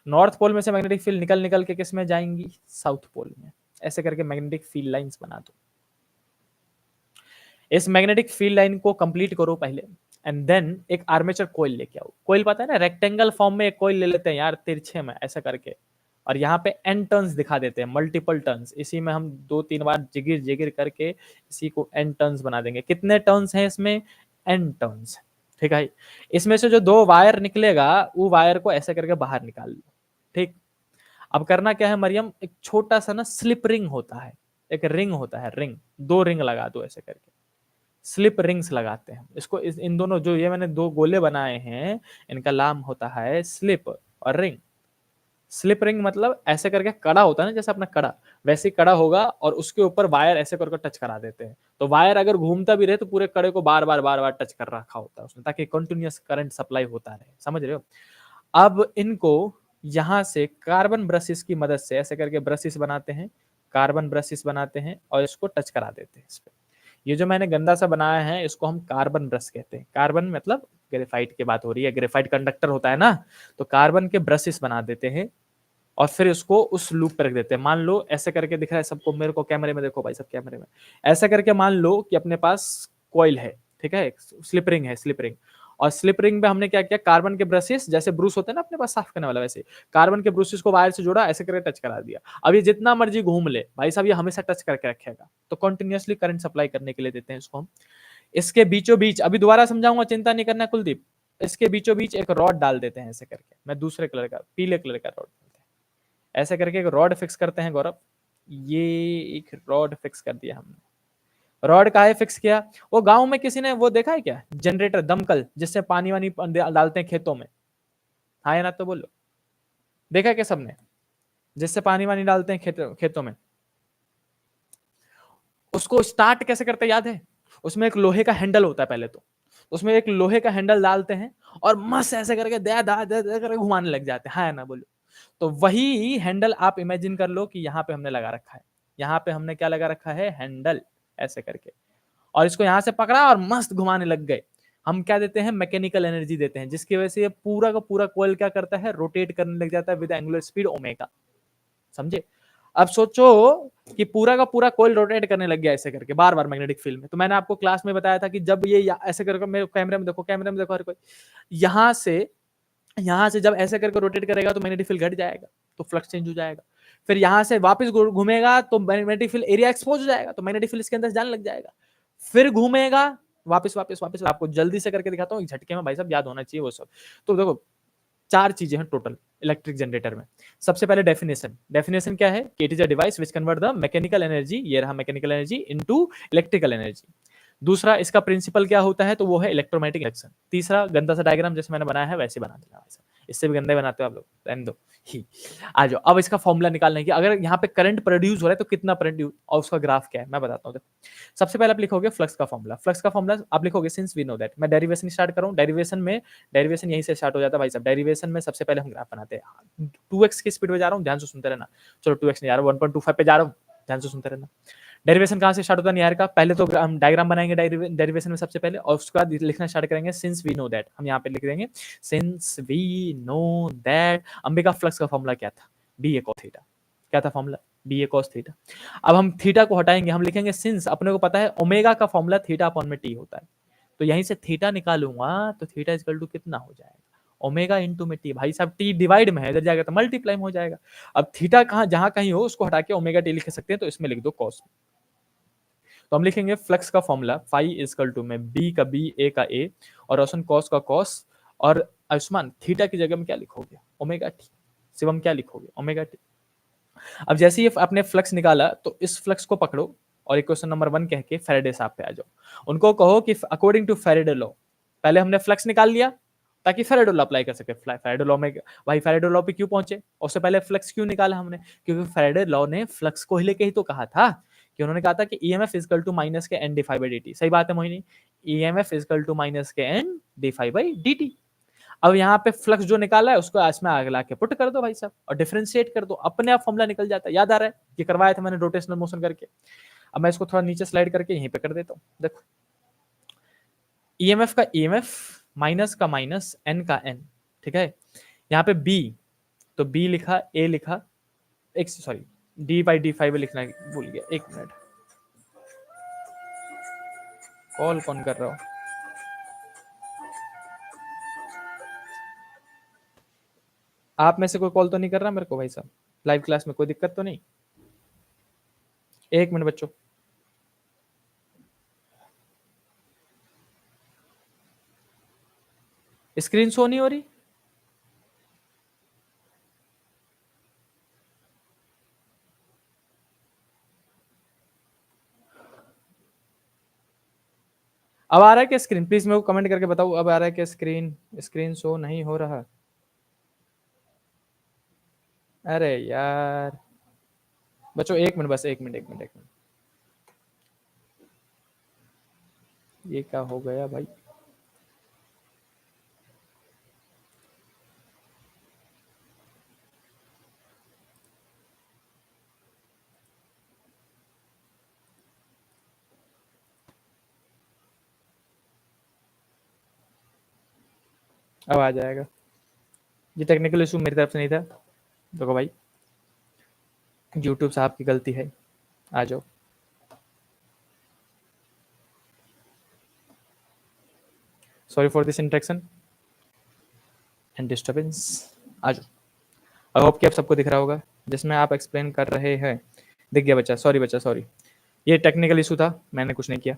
नॉर्थ पोल में से मैग्नेटिक फील्ड निकल निकल के किस में जाएंगी? साउथ पोल में। ऐसे करके मैग्नेटिक फील्ड लाइंस बना दो। इस मैग्नेटिक फील्ड लाइन को कंप्लीट करो पहले, एंड देन एक आर्मेचर कॉइल लेके आओ। कॉइल पता है ना, रेक्टेंगल फॉर्म में एक कॉइल ले लेते हैं यार, तिरछे में ऐसा करके, और यहाँ पे एन टर्न्स दिखा देते हैं, मल्टीपल टर्न्स। इसी में हम 2-3 बार जिगिर जिगिर करके इसी को एन टर्न्स बना देंगे। कितने टर्न्स हैं इसमें? एन टर्न्स, ठीक है। इसमें से जो 2 वायर निकलेगा, वो वायर को ऐसे करके बाहर निकाल लो, ठीक। अब करना क्या है मरियम, एक छोटा सा ना स्लिप रिंग होता है, एक रिंग होता है, रिंग, 2 रिंग लगा दो ऐसे करके, स्लिप रिंग्स लगाते हैं इसको। इन दोनों जो ये मैंने 2 गोले बनाए हैं, इनका नाम होता है स्लिप और रिंग। स्लिप रिंग मतलब ऐसे करके कड़ा होता है ना, जैसे अपना कड़ा, वैसे ही कड़ा होगा, और उसके ऊपर वायर ऐसे करके टच करा देते हैं। तो वायर अगर घूमता भी रहे तो पूरे कड़े को बार बार टच कर रखा होता है उसने, ताकि कंटिन्यूअस करंट सप्लाई होता रहे, समझ रहे हो। अब इनको यहां से कार्बन ब्रशेस की मदद से ऐसे करके ब्रशेस बनाते हैं, कार्बन ब्रशेस बनाते हैं और इसको टच करा देते हैं इस पे। ये जो मैंने गंदा सा बनाया है इसको हम कार्बन ब्रश कहते हैं। कार्बन मतलब ग्रेफाइट की बात हो रही है, ग्रेफाइट कंडक्टर होता है ना, तो कार्बन के ब्रशेस बना देते हैं और फिर इसको उस लूप पे रख देते हैं। मान लो ऐसे करके दिख रहा है सबको, मेरे को कैमरे में देखो भाई, सब कैमरे में ऐसे करके मान लो कि अपने पास कॉइल है, ठीक है, स्लिप रिंग है, स्लिप रिंग, और स्लिप रिंग में हमने क्या किया, कार्बन के ब्रशेस, जैसे ब्रूस होते हैं ना अपने पास साफ करने वाला, वैसे कार्बन के ब्रशेस को वायर से जोड़ा, ऐसे करके टच करा दिया। अब ये जितना मर्जी घूम ले भाई साहब, ये हमेशा टच करके रखेगा, तो कंटिन्यूअसली करंट सप्लाई करने के लिए देते हैं इसको हम। इसके बीचों बीच, अभी दोबारा समझाऊंगा, चिंता नहीं करना कुलदीप, इसके बीचों बीच एक रॉड डाल देते हैं ऐसे करके, मैं दूसरे कलर का, पीले कलर का रॉड, ऐसे करके एक रॉड फिक्स करते हैं गौरव। ये एक रॉड फिक्स कर दिया हमने। रॉड काहे फिक्स किया, वो गांव में किसी ने वो देखा है क्या, जनरेटर, दमकल, जिससे पानी वानी डालते हैं खेतों में, हाँ या ना तो बोलो, देखा है क्या सबने, जिससे पानी वानी डालते हैं खेतों में। उसको स्टार्ट कैसे करते हैं याद है, उसमें एक लोहे का हैंडल होता है पहले तो, उसमें एक लोहे का हैंडल डालते हैं और मस्त ऐसे करके दया दा दया दया करके घुमाने लग जाते हैं, हाँ या ना बोलो। तो वही हैंडल आप इमेजिन कर लो कि यहाँ पे हमने लगा रखा है, यहाँ पे हमने क्या लगा रखा है, हैंडल, ऐसे करके, और इसको यहाँ से पकड़ा और मस्त घुमाने लग गए। हम क्या देते हैं, मैकेनिकल एनर्जी देते हैं, जिसकी वजह से ये पूरा का पूरा कॉइल क्या करता है, रोटेट करने लग जाता है विद एंगुलर स्पीड ओमेगा, समझे। अब सोचो कि पूरा का पूरा कॉइल रोटेट करने लग गया ऐसे करके बार बार मैग्नेटिक फील्ड में। तो मैंने आपको क्लास में बताया था कि जब ये ऐसे करके, मेरे कैमरे में देखो, कैमरे में देखो हर कोई, यहाँ से जब ऐसे करके रोटेट करेगा तो मैग्नेटिक फील्ड घट जाएगा, तो फ्लक्स चेंज हो जाएगा। फिर यहाँ से वापस घूमेगा तो मैग्नेटिक फील्ड एरिया एक्सपोज हो जाएगा, तो मैग्नेटिक फील्ड इसके अंदर जाने लग जाएगा। फिर घूमेगा, वापस वापस वापस, आपको जल्दी से करके दिखाता हूँ झटके में, भाई साहब याद होना चाहिए वो सब। तो देखो 4 चीजें हैं टोटल इलेक्ट्रिक जनरेटर में। सबसे पहले डेफिनेशन, डेफिनेशन क्या है, it is a device which convert the mechanical energy, ये रहा mechanical energy, into electrical energy. दूसरा इसका प्रिंसिपल क्या होता है, तो वो है इलेक्ट्रोमैग्नेटिक इंडक्शन। तीसरा गंदा सा डायग्राम जैसे मैंने बनाया है वैसे बना देना भाई साहब, इससे भी गंदे बनाते हो आप लोग, रहने दो ही। आ जाओ, अब इसका फॉर्मूला निकालने की, अगर यहाँ पे करंट प्रोड्यूस हो रहा है तो कितना प्रोड्यूस, और उसका ग्राफ क्या है मैं बताता हूँ। देखो सबसे पहले आप लिखोगे फ्लक्स का फॉर्मूला, फ्लक्स का फॉर्मूला आप लिखोगे सिंस वी नो दैट, मैं डेरिवेशन स्टार्ट करूँ, डेरिवेशन में, डेरिवेशन यहीं से स्टार्ट हो जाता है भाई साहब। डेरिवेशन में सबसे पहले हम ग्राफ बनाते हैं, 2x की स्पीड पे जा रहा हूँ, ध्यान से सुनते रहना, चलो 2x नहीं जा रहा हूँ, 1.25 पे जा रहा हूँ, ध्यान से सुनते रहना। डेरिवेशन कहाँ से स्टार्ट होता है नियर का, पहले तो हम डायग्राम बनाएंगे डेरिवेशन में सबसे पहले, और उसके बाद लिखना स्टार्ट करेंगे सिंस वी नो दैट, हम यहाँ पे लिख देंगे since we know that Ambika flux का फॉर्मूला क्या था, बी ए cos थीटा, क्या था formula, B A cos theta. अब हम थीटा को हटाएंगे, हम लिखेंगे सिंस, अपने को पता है ओमेगा का फॉर्मूला थीटा अपॉन में टी होता है, तो यहीं से थीटा निकालूंगा तो थीटा इक्वल टू कितना हो जाएगा, ओमेगा इंटू में टी, भाई साहब टी डिवाइड में है, इधर जाएगा तो मल्टीप्लाई में हो जाएगा। अब थीटा कहाँ, जहां कहीं हो उसको हटा के ओमेगा टी लिख सकते हैं, तो इसमें लिख दो कॉस। तो हम लिखेंगे फ्लक्स का फॉर्मूला फाई इजकल टू में बी का बी, ए का ए, और रोशन कॉस का कॉस, और आयुष्मान थीटा की जगह में क्या लिखोगे, ओमेगा टी। शिवम क्या लिखोगे, ओमेगा टी। अब जैसे ही आपने फ्लक्स निकाला तो इस फ्लक्स को पकड़ो और इक्वेशन नंबर 1 कह के फेरेडे साहब पे आ जाओ, उनको कहो कि अकॉर्डिंग टू फेरेडे लॉ, पहले हमने फ्लक्स निकाल लिया ताकि फेरेडे लॉ अप्लाई कर सके। फेरेडे लॉ में भाई, फेरेडे लॉ पे क्यों पहुंचे, उससे पहले फ्लक्स क्यों निकाला हमने, क्योंकि फेरेडे लॉ ने फ्लक्स को ही लेके ही तो कहा था, कि उन्होंने कहा था कि EMF is equal to minus K N D phi by D T, सही बात है Mohini, EMF is equal to minus K N D phi by D T. अब यहाँ पे फ्लक्स जो निकाला है उसको इसमें आग ला के पुट कर दो भाई साहब, और डिफरेंशिएट कर दो, अपने आप फॉर्मूला निकल जाता है, याद आ रहा है, ये करवाया था मैंने रोटेशनल मोशन करके। अब मैं इसको थोड़ा नीचे स्लाइड करके यहीं पे कर देता हूँ, देखो ईएमएफ का ईएमएफ, माइनस का माइनस, एन का एन, ठीक है। यहाँ पे बी, तो बी लिखा, ए लिखा, एक sorry D by D five लिखना भूल गया, एक मिनट, कॉल कौन कर रहा हो, आप में से कोई कॉल तो नहीं कर रहा मेरे को भाई साहब, लाइव क्लास में कोई दिक्कत तो नहीं, एक मिनट बच्चों। स्क्रीन शो नहीं हो रही, अब आ रहा है क्या स्क्रीन, प्लीज मेरे को कमेंट करके बताओ, अब आ रहा है क्या स्क्रीन, स्क्रीन शो नहीं हो रहा, अरे यार बच्चों एक मिनट बस, एक मिनट एक मिनट एक मिनट, ये क्या हो गया भाई, अब आ जाएगा। ये टेक्निकल इशू मेरी तरफ से नहीं था, देखो भाई यूट्यूब साहब की गलती है। आ जाओ। Sorry for this interaction and disturbance. आ जाओ। आई होप कि आप सबको दिख रहा होगा जिसमें आप एक्सप्लेन कर रहे हैं। दिख गया बच्चा, सॉरी बच्चा सॉरी, ये टेक्निकल इशू था, मैंने कुछ नहीं किया।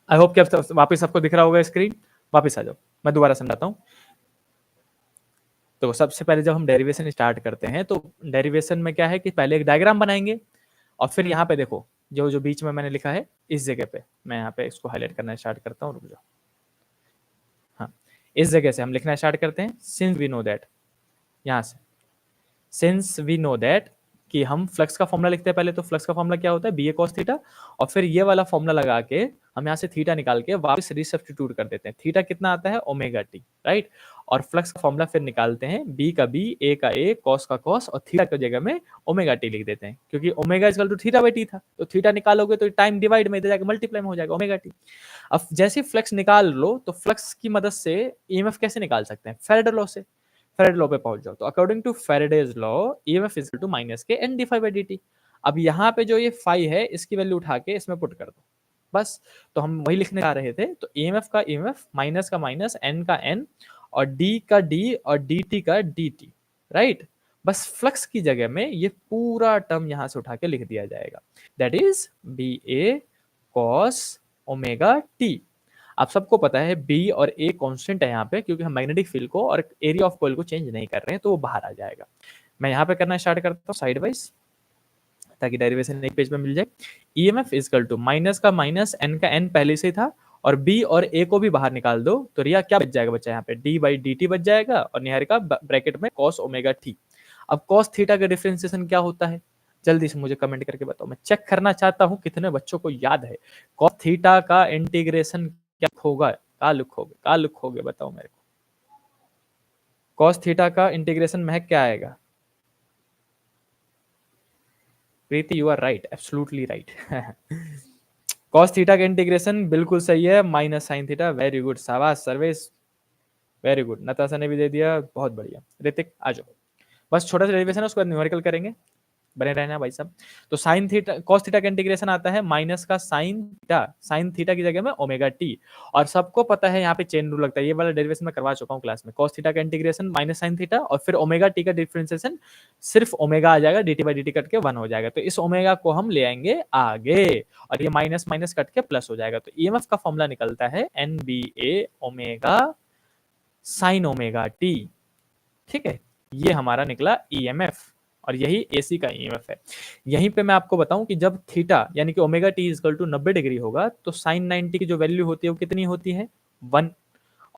आई होप कि अब वापस सबको दिख रहा होगा स्क्रीन। वापस आ जाओ, मैं दोबारा समझाता हूँ। तो सबसे पहले जब हम डेरिवेशन स्टार्ट करते हैं तो डेरिवेशन में क्या है कि पहले एक डायग्राम बनाएंगे और फिर यहाँ पे देखो जो जो बीच में मैंने लिखा है इस जगह पे, मैं यहाँ पे इसको हाईलाइट करना स्टार्ट करता हूँ, रुक जाओ। हाँ, इस जगह से हम लिखना स्टार्ट करते हैं, सिंस वी नो दैट, यहाँ से सिंस वी नो दैट कि हम फ्लक्स का फॉर्मूला लिखते हैं। पहले तो फ्लक्स का फॉर्मूला क्या होता है, बी ए कॉस थीटा, और फिर ये वाला फॉर्मूला लगा के हम यहाँ से थीटा निकाल के वापस रिसब्स्टिट्यूट कर देते हैं। थीटा कितना आता है, ओमेगा टी, राइट। और फ्लक्स का फॉर्मूला फिर निकालते हैं, बी का बी, ए का ए, कॉस का कॉस, और थीटा की जगह में ओमेगा टी लिख देते हैं, क्योंकि omega equal to theta by t था। तो थीटा निकालोगे तो टाइम डिवाइड में इधर जाकर मल्टीप्लाई में हो जाएगा ओमेगा टी। अब जैसे फ्लक्स निकाल लो तो फ्लक्स की मदद से ईएमएफ कैसे निकाल सकते हैं, फेराडे लॉ से। फेराडे लॉ पे पहुंच जाओ तो according to Faraday's law EMF is equal to minus K N D phi by D T. अब यहाँ पे जो ये फाई है इसकी वैल्यू उठा के इसमें पुट कर दो बस। तो हम वही लिखने जा रहे थे, तो ईएमएफ का ईएमएफ, माइनस का माइनस, एन का एन, और डी का डी, और डी टी का डी टी, राइट। बस फ्लक्स की जगह में ये पूरा टर्म यहां से उठा के लिख दिया जाएगा, that is B A cos omega t. आप सबको पता है बी और ए कांस्टेंट है यहाँ पे, क्योंकि हम मैग्नेटिक फील्ड को और एरिया ऑफ कॉइल को चेंज नहीं कर रहे हैं, तो वो बाहर आ जाएगा। मैं यहाँ पे करना स्टार्ट करता हूँ साइड वाइज, ताकि डेरिवेशन एक पेज पे मिल जाए। ईएमएफ इजकल टू माइनस का माइनस, एन का एन पहले से था, और बी और ए को भी बाहर निकाल दो तो रिया क्या बच जाएगा बच्चा, यहाँ पे डी बाई डी टी बच जाएगा, और निहारिका ब्रैकेट में कॉस ओमेगा टी। अब कॉस थीटा का डिफरेंशिएशन क्या होता है, जल्दी से मुझे कमेंट करके बताओ, मैं चेक करना चाहता हूँ कितने बच्चों को याद है। कॉस थीटा का इंटीग्रेशन क्या होगा, का लिखोगे बताओ मेरे को। कॉस थीटा का इंटीग्रेशन महक क्या आएगा, Preeti you are right, absolutely right. Cos theta का इंटीग्रेशन बिल्कुल सही है, minus sine theta. Very good, शाबाश सर्वेश, वेरी गुड। नताशा ने भी दे दिया, बहुत बढ़िया। ऋतिक आ जाओ, बस छोटा सा डेरिवेशन है उसके बाद न्यूमेरिकल करेंगे, बने रहना भाई साहब। तो साइन थीटा, कॉस थीटा का इंटीग्रेशन आता है माइनस का साइन थीटा, साइन थीटा की जगह में ओमेगा टी। और सबको पता है यहाँ पे चेन रूल लगता है, ये वाला डेरिवेशन मैं करवा चुका हूँ क्लास में। कॉस थीटा का इंटीग्रेशन माइनस साइन थीटा, और फिर ओमेगा टी का डिफरेंशिएशन सिर्फ ओमेगा आ जाएगा, dt बाई dt कट के 1 हो जाएगा। तो इस ओमेगा को हम ले आएंगे आगे, और ये माइनस माइनस कट के प्लस हो जाएगा। तो ईएमएफ का फॉर्मूला निकलता है एन बी ए ओमेगा साइन ओमेगा टी, ठीक है। ये हमारा निकला ईएमएफ, और यही एसी का ईएमएफ है। यहीं पे मैं आपको बताऊं कि जब थीटा यानी कि omega t equal to 90 degree होगा तो साइन 90 की जो वैल्यू होती है वो कितनी होती है, 1।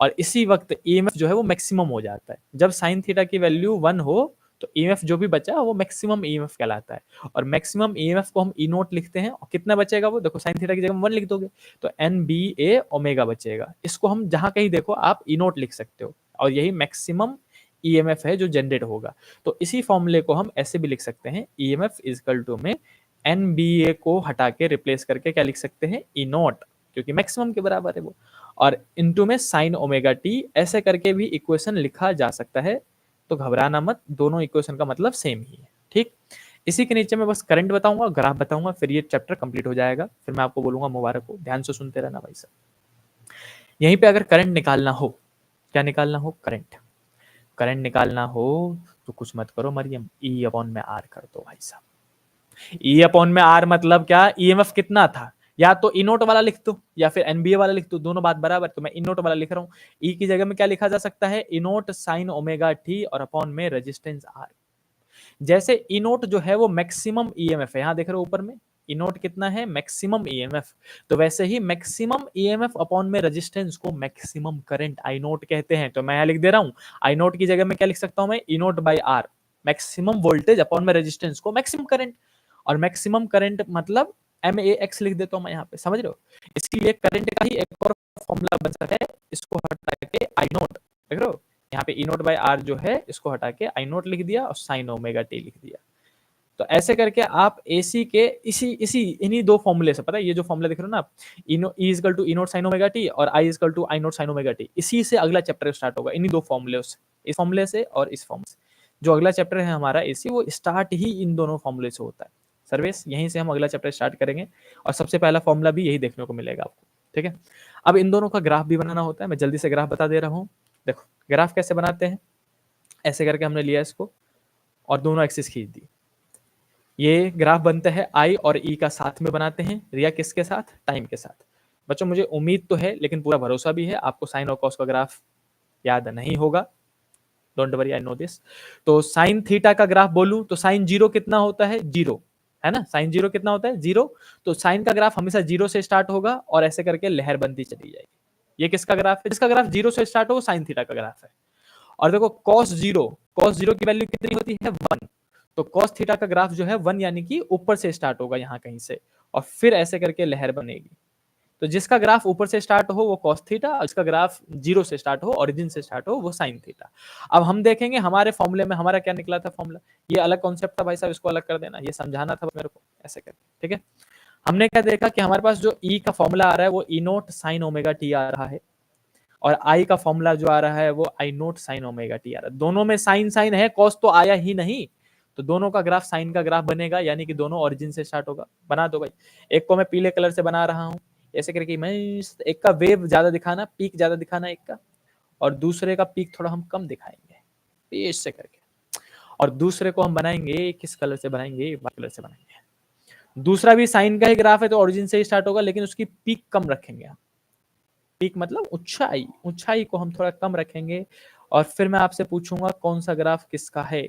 और इसी वक्त ईएमएफ जो है वो मैक्सिमम हो जाता है। जब साइन थीटा की वैल्यू 1 हो तो ईएमएफ जो भी बचा वो मैक्सिमम ईएमएफ कहलाता है। और मैक्सिमम ईएमएफ को हम ई नोट लिखते हैं, और कितना बचेगा वो देखो, साइन थीटा की जगह में 1 लिख दोगे तो एन बी ए ओमेगा बचेगा। इसको हम जहां कहीं देखो आप ई नोट लिख सकते हो, और यही मैक्सिमम ईएमएफ है जो जनरेट होगा। तो इसी फॉर्मूले को हम ऐसे भी लिख सकते हैं, ईएमएफ इजकल टू में एन बी ए को हटा के रिप्लेस करके क्या लिख सकते हैं, ई नोट, क्योंकि मैक्सिमम के बराबर है वो, और इनटू में साइन ओमेगा टी। ऐसे करके भी इक्वेशन लिखा जा सकता है, तो घबराना मत, दोनों इक्वेशन का मतलब सेम ही है, ठीक। इसी के नीचे मैं बस करंट बताऊंगा, ग्राफ बताऊंगा, फिर ये चैप्टर कंप्लीट हो जाएगा। फिर मैं आपको बोलूंगा मुबारक हो, ध्यान से सुनते रहना भाई साहब। यहीं पे अगर करंट निकालना हो, क्या निकालना हो, करंट निकालना हो तो कुछ मत करो मरियम, ई अपॉन में आर कर दो भाई साहब। ई अपॉन में आर मतलब क्या, ईएमएफ कितना था, या तो ई नोट वाला लिख दो या फिर एनबीए वाला लिख दो, दोनों बात बराबर। तो मैं ई नोट वाला लिख रहा हूँ, ई की जगह में क्या लिखा जा सकता है, ई नोट साइन ओमेगा टी और अपॉन में रेजिस्टेंस आर। जैसे ई नोट जो है वो मैक्सिमम ईएमएफ है, यहां देख रहे हो ऊपर में ई नोट कितना है, मैक्सिमम ईएमएफ। तो वैसे ही मैक्सिमम ईएमएफ अपॉन में रेजिस्टेंस को मैक्सिमम करंट आई नोट कहते हैं। तो मैं यहां लिख दे रहा हूं, आई नोट की जगह में क्या लिख सकता हूं मैं, E naught by R, maximum voltage upon में रेजिस्टेंस को मैक्सिमम करंट। और मैक्सिमम करंट मतलब एम ए एक्स लिख देता हूं मैं यहाँ पे, समझ रहे हो। इसलिए करंट का ही एक और फॉर्मूला बन सकता है, इसको हटा के आई नोट, देख रहे हो यहाँ पे ई नोट बाई आर जो है इसको हटा के आई नोट लिख दिया और साइन ओमेगा टी लिख दिया। तो ऐसे करके आप एसी के इसी इसी इन्हीं दो फॉर्मूले से, पता है ये जो फॉर्मूला देख रहे हो ना आप, इनो E is equal to E naught sine omega T और I is equal to I naught sine omega T, इसी से अगला चैप्टर स्टार्ट होगा, इन्हीं दो फॉर्मूले से, इस फॉर्मूले से और इस फॉर्मूले से। जो अगला चैप्टर है हमारा एसी, वो स्टार्ट ही इन दोनों फॉर्मूले से होता है। सर्वेश यहीं से हम अगला चैप्टर स्टार्ट करेंगे और सबसे पहला फॉर्मूला भी यही देखने को मिलेगा आपको। ठीक है, अब इन दोनों का ग्राफ भी बनाना होता है, मैं जल्दी से ग्राफ बता दे रहा हूँ। देखो ग्राफ कैसे बनाते हैं, ऐसे करके हमने लिया इसको और दोनों एक्सिस खींच दी। ये ग्राफ बनता है आई और ई का साथ में बनाते हैं, रिया किसके साथ, टाइम के साथ। बच्चों मुझे उम्मीद तो है, लेकिन पूरा भरोसा भी है आपको साइन और कॉस का ग्राफ याद नहीं होगा, don't worry I know this. तो साइन थीटा का ग्राफ बोलूं तो साइन जीरो कितना होता है, जीरो, है ना, साइन जीरो कितना होता है, जीरो। तो साइन का ग्राफ हमेशा जीरो से स्टार्ट होगा और ऐसे करके लहर बनती चली जाएगी। ये किसका ग्राफ है, जिसका ग्राफ जीरो से स्टार्ट हो, साइन थीटा का ग्राफ है। और देखो कॉस जीरो की वैल्यू कितनी होती है, 1। तो कॉस थीटा का ग्राफ जो है 1 यानी कि ऊपर से स्टार्ट होगा यहाँ कहीं से और फिर ऐसे करके लहर बनेगी। तो जिसका ग्राफ ऊपर से स्टार्ट हो वो कॉस थीटा, और जिसका ग्राफ जीरो से स्टार्ट हो, ओरिजिन से स्टार्ट हो, वो साइन थीटा। अब हम देखेंगे हमारे फॉर्मूले में हमारा क्या निकला था फॉर्मूला, ये अलग कॉन्सेप्ट था भाई साहब, इसको अलग कर देना, ये समझाना था मेरे को ऐसे करके। ठीक है, हमने क्या देखा कि हमारे पास जो ई का फॉर्मूला आ रहा है वो ई नोट साइन ओमेगा टी आ रहा है और आई का फॉर्मूला जो आ रहा है वो आई नोट साइन ओमेगा टी आ रहा है। दोनों में साइन साइन है, कॉस तो आया ही नहीं, तो दोनों का ग्राफ साइन का ग्राफ बनेगा, यानी कि दोनों ओरिजिन से स्टार्ट होगा। बना दो भाई, एक को मैं पीले कलर से बना रहा हूं ऐसे करके, मैं एक का वेव ज्यादा दिखाना, पीक ज्यादा दिखाना एक का, और दूसरे का पीक थोड़ा हम कम दिखाएंगे ऐसे करके, और दूसरे को हम बनाएंगे किस कलर से बनाएंगे, व्हाइट कलर से बनाएंगे। दूसरा भी साइन का ही ग्राफ है तो ओरिजिन से ही स्टार्ट होगा, लेकिन उसकी पीक कम रखेंगे हम, पीक मतलब ऊंचाई, ऊंचाई को हम थोड़ा कम रखेंगे और फिर मैं आपसे पूछूंगा कौन सा ग्राफ किसका है,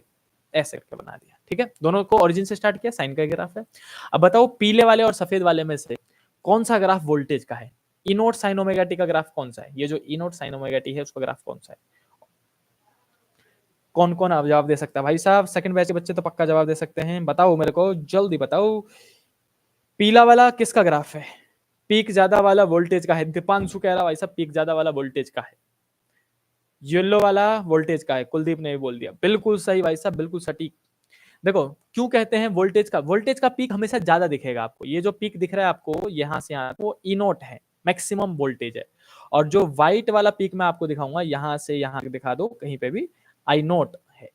ऐसे करके बना दिया। ठीक है, दोनों को ओरिजिन से स्टार्ट किया, साइन का ग्राफ है। अब बताओ पीले वाले और सफेद वाले में से कौन सा ग्राफ वोल्टेज का है, ई नोट साइन ओमेगा टी का ग्राफ कौन सा है, ये जो ई नोट साइन ओमेगा टी है उसका ग्राफ कौन सा है, कौन कौन आप जवाब दे सकता है भाई साहब, सेकंड बैच के बच्चे तो पक्का जवाब दे सकते हैं, बताओ मेरे को जल्दी बताओ। पीला वाला किसका ग्राफ है, पीक ज्यादा वाला वोल्टेज का है, दीपांशु कह रहा भाई साहब पीक ज्यादा वाला वोल्टेज का है। येलो वाला वोल्टेज का है, कुलदीप ने भी बोल दिया, बिल्कुल सही भाई साहब, बिल्कुल सटीक। देखो क्यों कहते हैं वोल्टेज का पीक हमेशा ज्यादा दिखेगा आपको, ये जो पीक दिख रहा है आपको यहाँ से यहाँ, वो ई नोट है, मैक्सिमम वोल्टेज है। और जो व्हाइट वाला पीक मैं आपको दिखाऊंगा, यहां से यहां दिखा दो कहीं पे भी, आई नोट है।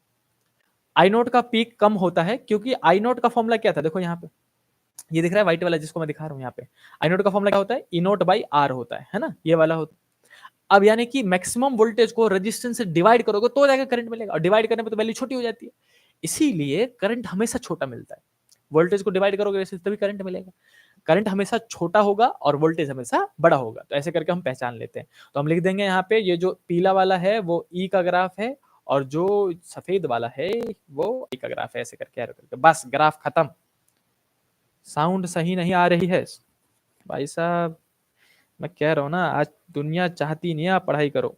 आई नोट का पीक कम होता है क्योंकि आई नोट का फॉर्मूला क्या था, देखो यहाँ पे ये दिख रहा है व्हाइट वाला जिसको मैं दिखा रहा हूँ यहाँ पे, आई नोट का फॉर्मूला क्या होता है, ई नोट बाई आर होता है ना, ये वाला होता है। अब यानी कि मैक्सिमम वोल्टेज को रेजिस्टेंस से डिवाइड करोगे तो जाकर करंट मिलेगा, और डिवाइड करने पे तो वैल्यू छोटी हो जाती है, इसीलिए करंट हमेशा छोटा मिलता है। वोल्टेज को डिवाइड करोगे तभी करंट मिलेगा, करंट हमेशा छोटा होगा और वोल्टेज हमेशा बड़ा होगा, तो ऐसे करके हम पहचान लेते हैं। तो हम लिख देंगे यहाँ पे, ये जो पीला वाला है वो ई का ग्राफ है और जो सफेद वाला है वो ई का ग्राफ है, ऐसे करके बस ग्राफ खत्म। साउंड सही नहीं आ रही है भाई साहब, मैं कह रहा हूं ना आज दुनिया चाहती नहीं है आप पढ़ाई करो,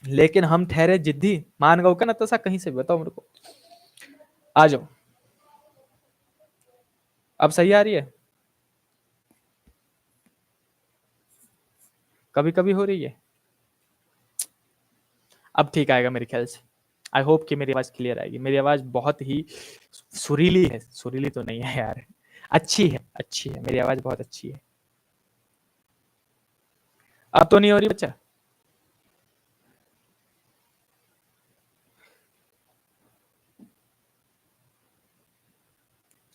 लेकिन हम ठहरे जिद्दी, मान गो का ना तो सा कहीं से बताओ मेरे को, आ जाओ। अब सही आ रही है, कभी कभी हो रही है, अब ठीक आएगा मेरे ख्याल से। आई होप कि मेरी आवाज क्लियर आएगी, मेरी आवाज बहुत ही सुरीली है, सुरीली तो नहीं है यार, अच्छी है, अच्छी है, मेरी आवाज बहुत अच्छी है। अब तो नहीं हो रही बच्चा,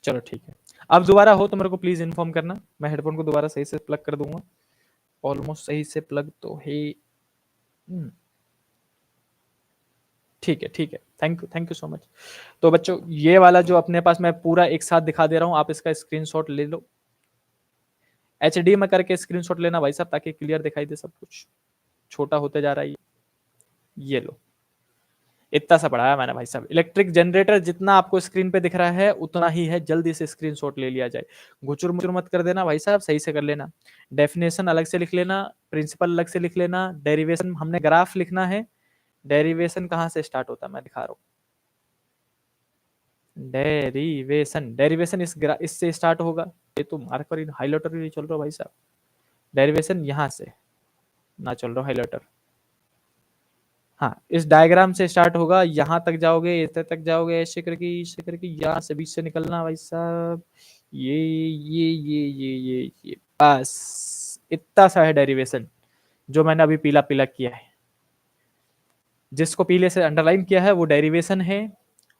चलो ठीक है। अब दोबारा हो तो मेरे को प्लीज इन्फॉर्म करना, मैं हेडफोन को दोबारा सही से प्लग कर दूंगा, ऑलमोस्ट सही से प्लग तो है। ठीक है ठीक है, थैंक यू सो मच। तो बच्चों ये वाला जो अपने पास मैं पूरा एक साथ दिखा दे रहा हूँ, आप इसका स्क्रीनशॉट ले लो, एचडी में करके स्क्रीनशॉट लेना भाई साहब, ताकि क्लियर दिखाई दे सब कुछ, छोटा होते जा रहा है ये लो, इतना सा पढ़ाया मैंने भाई साहब। इलेक्ट्रिक जनरेटर जितना आपको स्क्रीन पे दिख रहा है उतना ही है, जल्दी से स्क्रीनशॉट ले लिया जाए, गुचुर मुचुर मत कर देना भाई साहब, सही से कर लेना। डेफिनेशन अलग से लिख लेना, प्रिंसिपल अलग से लिख लेना, डेरिवेशन हमने ग्राफ लिखना है, डेरिवेशन कहाँ से स्टार्ट होता है मैं दिखा रहा हूँ, डेरिवेशन इससे स्टार्ट होगा, ये तो मार्कर हाइलाइटर नहीं चल रहा भाई साहब, डेरिवेशन यहाँ से ना चल रहा हाइलाइटर, हाँ, इस डायग्राम से स्टार्ट होगा, यहाँ तक जाओगे, इधर तक जाओगे, ऐसे करके यहाँ से बीच से निकलना भाई साहब। ये बस इतना सा है डेरिवेशन, जो मैंने अभी पीला पीला किया है। जिसको पीले से अंडरलाइन किया है वो डेरिवेशन है।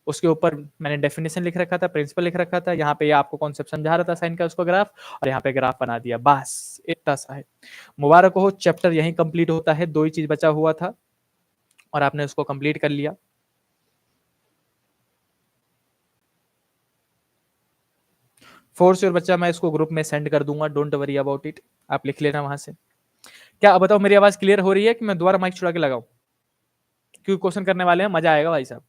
उसके ऊपर मैंने डेफिनेशन लिख रखा था, प्रिंसिपल लिख रखा था, यहाँ पे ये आपको कॉन्सेप्ट समझा रहा था साइन का उसको ग्राफ, और यहाँ पे ग्राफ बना दिया, बस इतना सा है। मुबारक हो, चैप्टर यहीं कंप्लीट होता है, 2 ही चीज बचा हुआ था और आपने उसको कंप्लीट कर लिया। फोर्स योर बच्चा, मैं इसको ग्रुप में सेंड कर दूंगा, डोंट वरी अबाउट इट, आप लिख लेना वहां से। क्या बताओ, मेरी आवाज क्लियर हो रही है कि मैं दोबारा माइक छुड़ा के लगाऊं? क्योंकि क्वेश्चन करने वाले हैं, मजा आएगा भाई साहब।